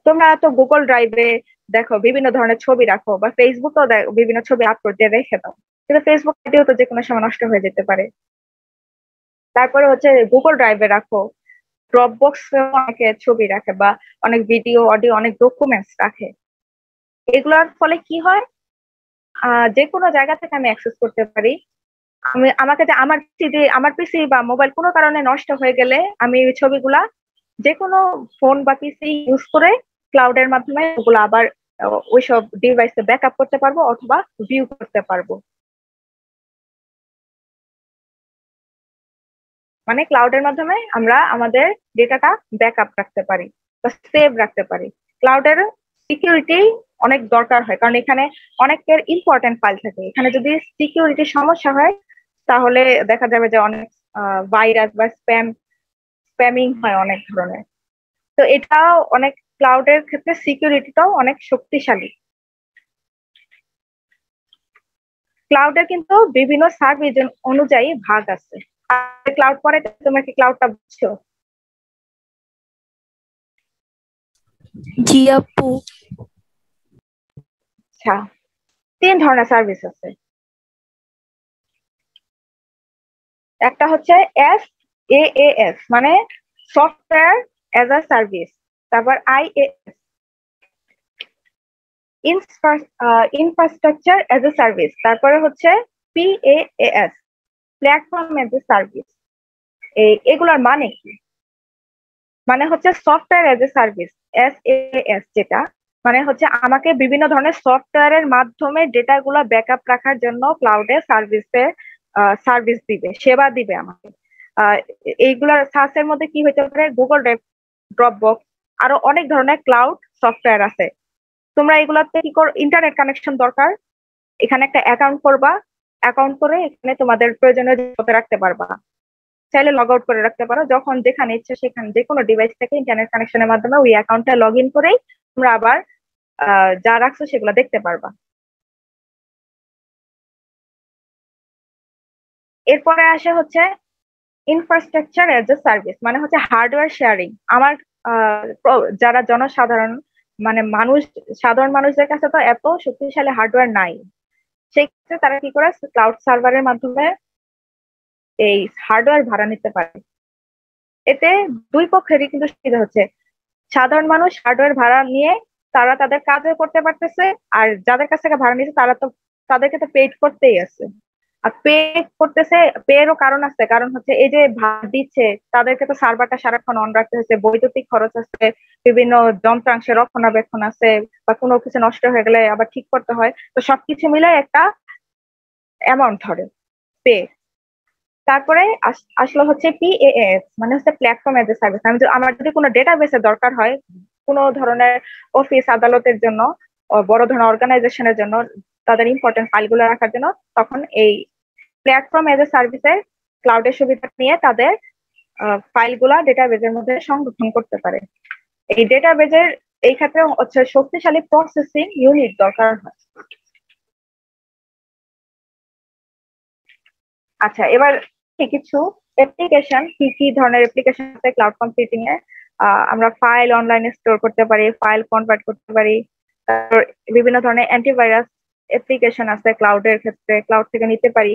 তোমরা তো গুগল ড্রাইভে দেখো বিভিন্ন ধরনের ছবি রাখো, বা ফেসবুকেও বিভিন্ন ছবি আপলোড দিয়ে রেখে দাও, কিন্তু ফেসবুক আইডিও তো যে কোনো সময় নষ্ট হয়ে যেতে পারে। তারপরে হচ্ছে গুগল ড্রাইভে রাখো, ড্রপবক্সে অনেকে ছবি রাখে বা অনেক ভিডিও, অডিও, অনেক ডকুমেন্টস রাখে। এগুলোর ফলে কি হয়, যে কোনো জায়গা থেকে আমি অ্যাক্সেস করতে পারি। আমাকে যে আমার পিসি বা মোবাইল কোনো কারণে নষ্ট হয়ে গেলে আমি এই ছবিগুলা যে কোনো ফোন বা পিসি ইউজ করে ক্লাউডের মাধ্যমে ওগুলো আবার ওইসব ডিভাইসে ব্যাকআপ করতে পারবো অথবা ভিউ করতে পারবো। মানে ক্লাউডের মাধ্যমে আমরা আমাদের ডেটাটা ব্যাকআপ রাখতে পারি বা সেভ রাখতে পারি। ক্লাউডের সিকিউরিটি অনেক দরকার হয়, কারণ এখানে অনেকের ইম্পর্টেন্ট ফাইল থাকে। এখানে যদি সিকিউরিটির সমস্যা হয় তাহলে দেখা যাবে যে অনেক ভাইরাস বা স্প্যামিং হয় অনেক ধরনের। তো এটাও অনেক, ক্লাউডের ক্ষেত্রে সিকিউরিটিটাও অনেক শক্তিশালী। ক্লাউডের কিন্তু বিভিন্ন সার্ভিস অনুযায়ী ভাগ আছে। ক্লাউড পরে তোমরা কি ক্লাউডটা বুঝছো? জি আপু। আচ্ছা, 3 ধরনের সার্ভিস আছে। একটা হচ্ছে SaaS মানে সফটওয়্যার অ্যাজ আ সার্ভিস, তারপর IaaS infrastructure as a service, তারপরে হচ্ছে PaaS platform as a service. এগুলোর মানে কি? মানে হচ্ছে software as a service, SaaS, যেটা মানে হচ্ছে আমাকে বিভিন্ন ধরনের সফটওয়্যারের মাধ্যমে ডেটাগুলো ব্যাকআপ রাখার জন্য ক্লাউডে সার্ভিস দিবে, সেবা দিবে আমাকে। এইগুলার সার্চের মধ্যে কি হতে পারে, গুগল ড্রাইভ, ড্রপবক্স, আরো অনেক ধরনের ক্লাউড সফটওয়্যার আছে। তোমরা এগুলাতে কি করো, ইন্টারনেট কানেকশন দরকার, এখানে একটা অ্যাকাউন্ট করবা, অ্যাকাউন্ট করে এখানে তোমাদের প্রয়োজনীয় জিনিস রাখতে পারবা। চাইলে লগ আউট করে রাখতে পারো, যখন যেখানে ইচ্ছে সেখানে যে কোনো ডিভাইস থেকে ইন্টারনেট কানেকশনের মাধ্যমে ওই অ্যাকাউন্টটা লগ ইন করেই তোমরা আবার যা রাখছো সেগুলো দেখতে পারবা। এরপরে আসে হচ্ছে ইনফ্রাস্ট্রাকচার অ্যাজ এ সার্ভিস, মানে হচ্ছে হার্ডওয়্যার শেয়ারিং। আমার যারা জনসাধারণ মানে সাধারণ মানুষদের কাছে তো এত শক্তিশালী হার্ডওয়্যার নাই, সেই ক্ষেত্রে তারা কি করে ক্লাউড সার্ভারের মাধ্যমে এই হার্ডওয়্যার ভাড়া নিতে পারে। এতে দুই পক্ষেরই কিন্তু সুবিধা হচ্ছে। সাধারণ মানুষ হার্ডওয়্যার ভাড়া নিয়ে তারা তাদের কাজও করতে পারতেছে, আর যাদের কাছ থেকে ভাড়া নিচ্ছে তাদেরকে তো পেড করতেই আছে। আর পে করতেছে, পেয়েরও কারণ আছে, কারণ হচ্ছে এই যে ভাড়া দিচ্ছে তাদেরকে তো সার্ভারটা সারাক্ষণ অন রাখতে হচ্ছে, বৈদ্যুতিক খরচ আছে, বিভিন্ন যন্ত্রাংশের রক্ষণাবেক্ষণ আছে, বা কোনো কিছু নষ্ট হয়ে গেলে আবার ঠিক করতে হয়। তো সবকিছু মিলে একটা অ্যামাউন্ট ধরে পে। তারপরে আসলে হচ্ছে PaaS মানে হচ্ছে প্ল্যাটফর্ম এজ এ সার্ভিস। আমার যদি কোনো ডেটাবেসের দরকার হয়, কোনো ধরনের অফিস আদালতের জন্য, বড় ধরনের অর্গানাইজেশনের জন্য তাদের ইম্পর্টেন্ট ফাইলগুলো রাখার জন্য, তখন এই প্ল্যাটফর্ম এজ এ সার্ভিসের ক্লাউডের সুবিধা নিয়ে তাদের ফাইলগুলা ডেটাবেজের মধ্যে সংরক্ষণ করতে পারে। এই ডেটাবেজের এই ক্ষেত্রে হচ্ছে শক্তিশালী প্রসেসিং ইউনিট দরকার হয়। আচ্ছা, এবার কিছু অ্যাপ্লিকেশন, কি ধরনের অ্যাপ্লিকেশন আছে ক্লাউড কম্পিউটিং এ? আমরা ফাইল অনলাইনে স্টোর করতে পারি, ফাইল কনভার্ট করতে পারি, তারপর বিভিন্ন ধরনের অ্যান্টিভাইরাস অ্যাপ্লিকেশন আছে ক্লাউডের ক্ষেত্রে, ক্লাউড থেকে নিতে পারি।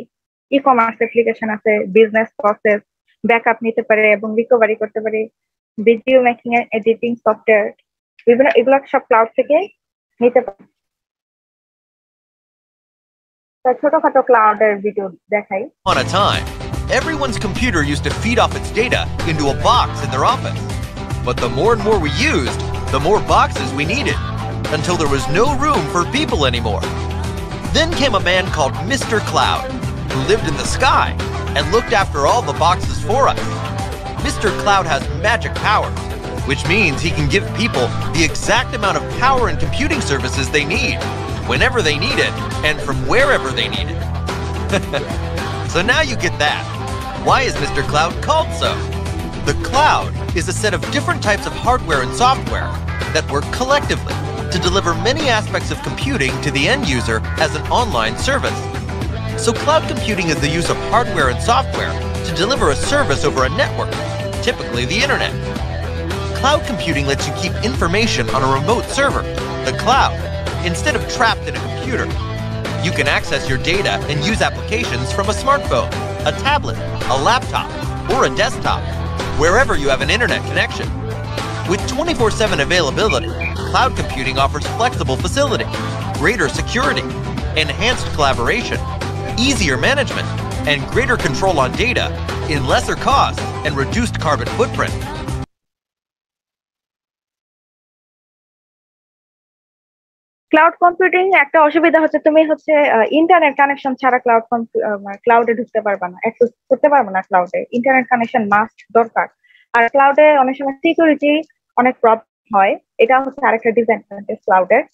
ই কমার্স অ্যাপ্লিকেশন আছে, বিজনেস প্রসেস ব্যাকআপ নিতে পারে এবং রিকভারি করতে পারি, ভিডিও মেকিং এর এডিটিং সফটওয়্যার, বিভিন্ন, এগুলো সব ক্লাউড থেকে নিতে পারি। ছোটখাটো ক্লাউডের ভিডিও দেখাই। On a time, everyone's computer used to feed off its data into a box in their office. But the more and more we used, the more boxes we needed, until there was no room for people anymore. Then came a man called Mr. Cloud, who lived in the sky and looked after all the boxes for us. Mr. Cloud has magic powers, which means he can give people the exact amount of power and computing services they need, whenever they need it, and from wherever they need it. So now you get that. Why is Mr. Cloud called so? The cloud is a set of different types of hardware and software that work collectively to deliver many aspects of computing to the end user as an online service. So cloud computing is the use of hardware and software to deliver a service over a network, typically the internet. Cloud computing lets you keep information on a remote server, the cloud, instead of trapped in a computer. You can access your data and use applications from a smartphone, a tablet, a laptop, or a desktop, wherever you have an internet connection. With 24/7 availability, cloud computing offers flexible facility, greater security, enhanced collaboration, easier management, and greater control on data in lesser cost and reduced carbon footprint. Cloud computing একটা অসুবিধা হচ্ছে তুমি হচ্ছে internet connection ছাড়া ক্লাউডে ঢুকতে পারবা না, access করতে পারবা না ক্লাউডে। ইন্টারনেট কানেকশন মাস্ট দরকার। আর ক্লাউডে অনেক সময় সিকিউরিটি অনেক প্রবলেম হয়, এটা হচ্ছে আরেকটা ডিসঅ্যাডভান্টেজ ক্লাউডের।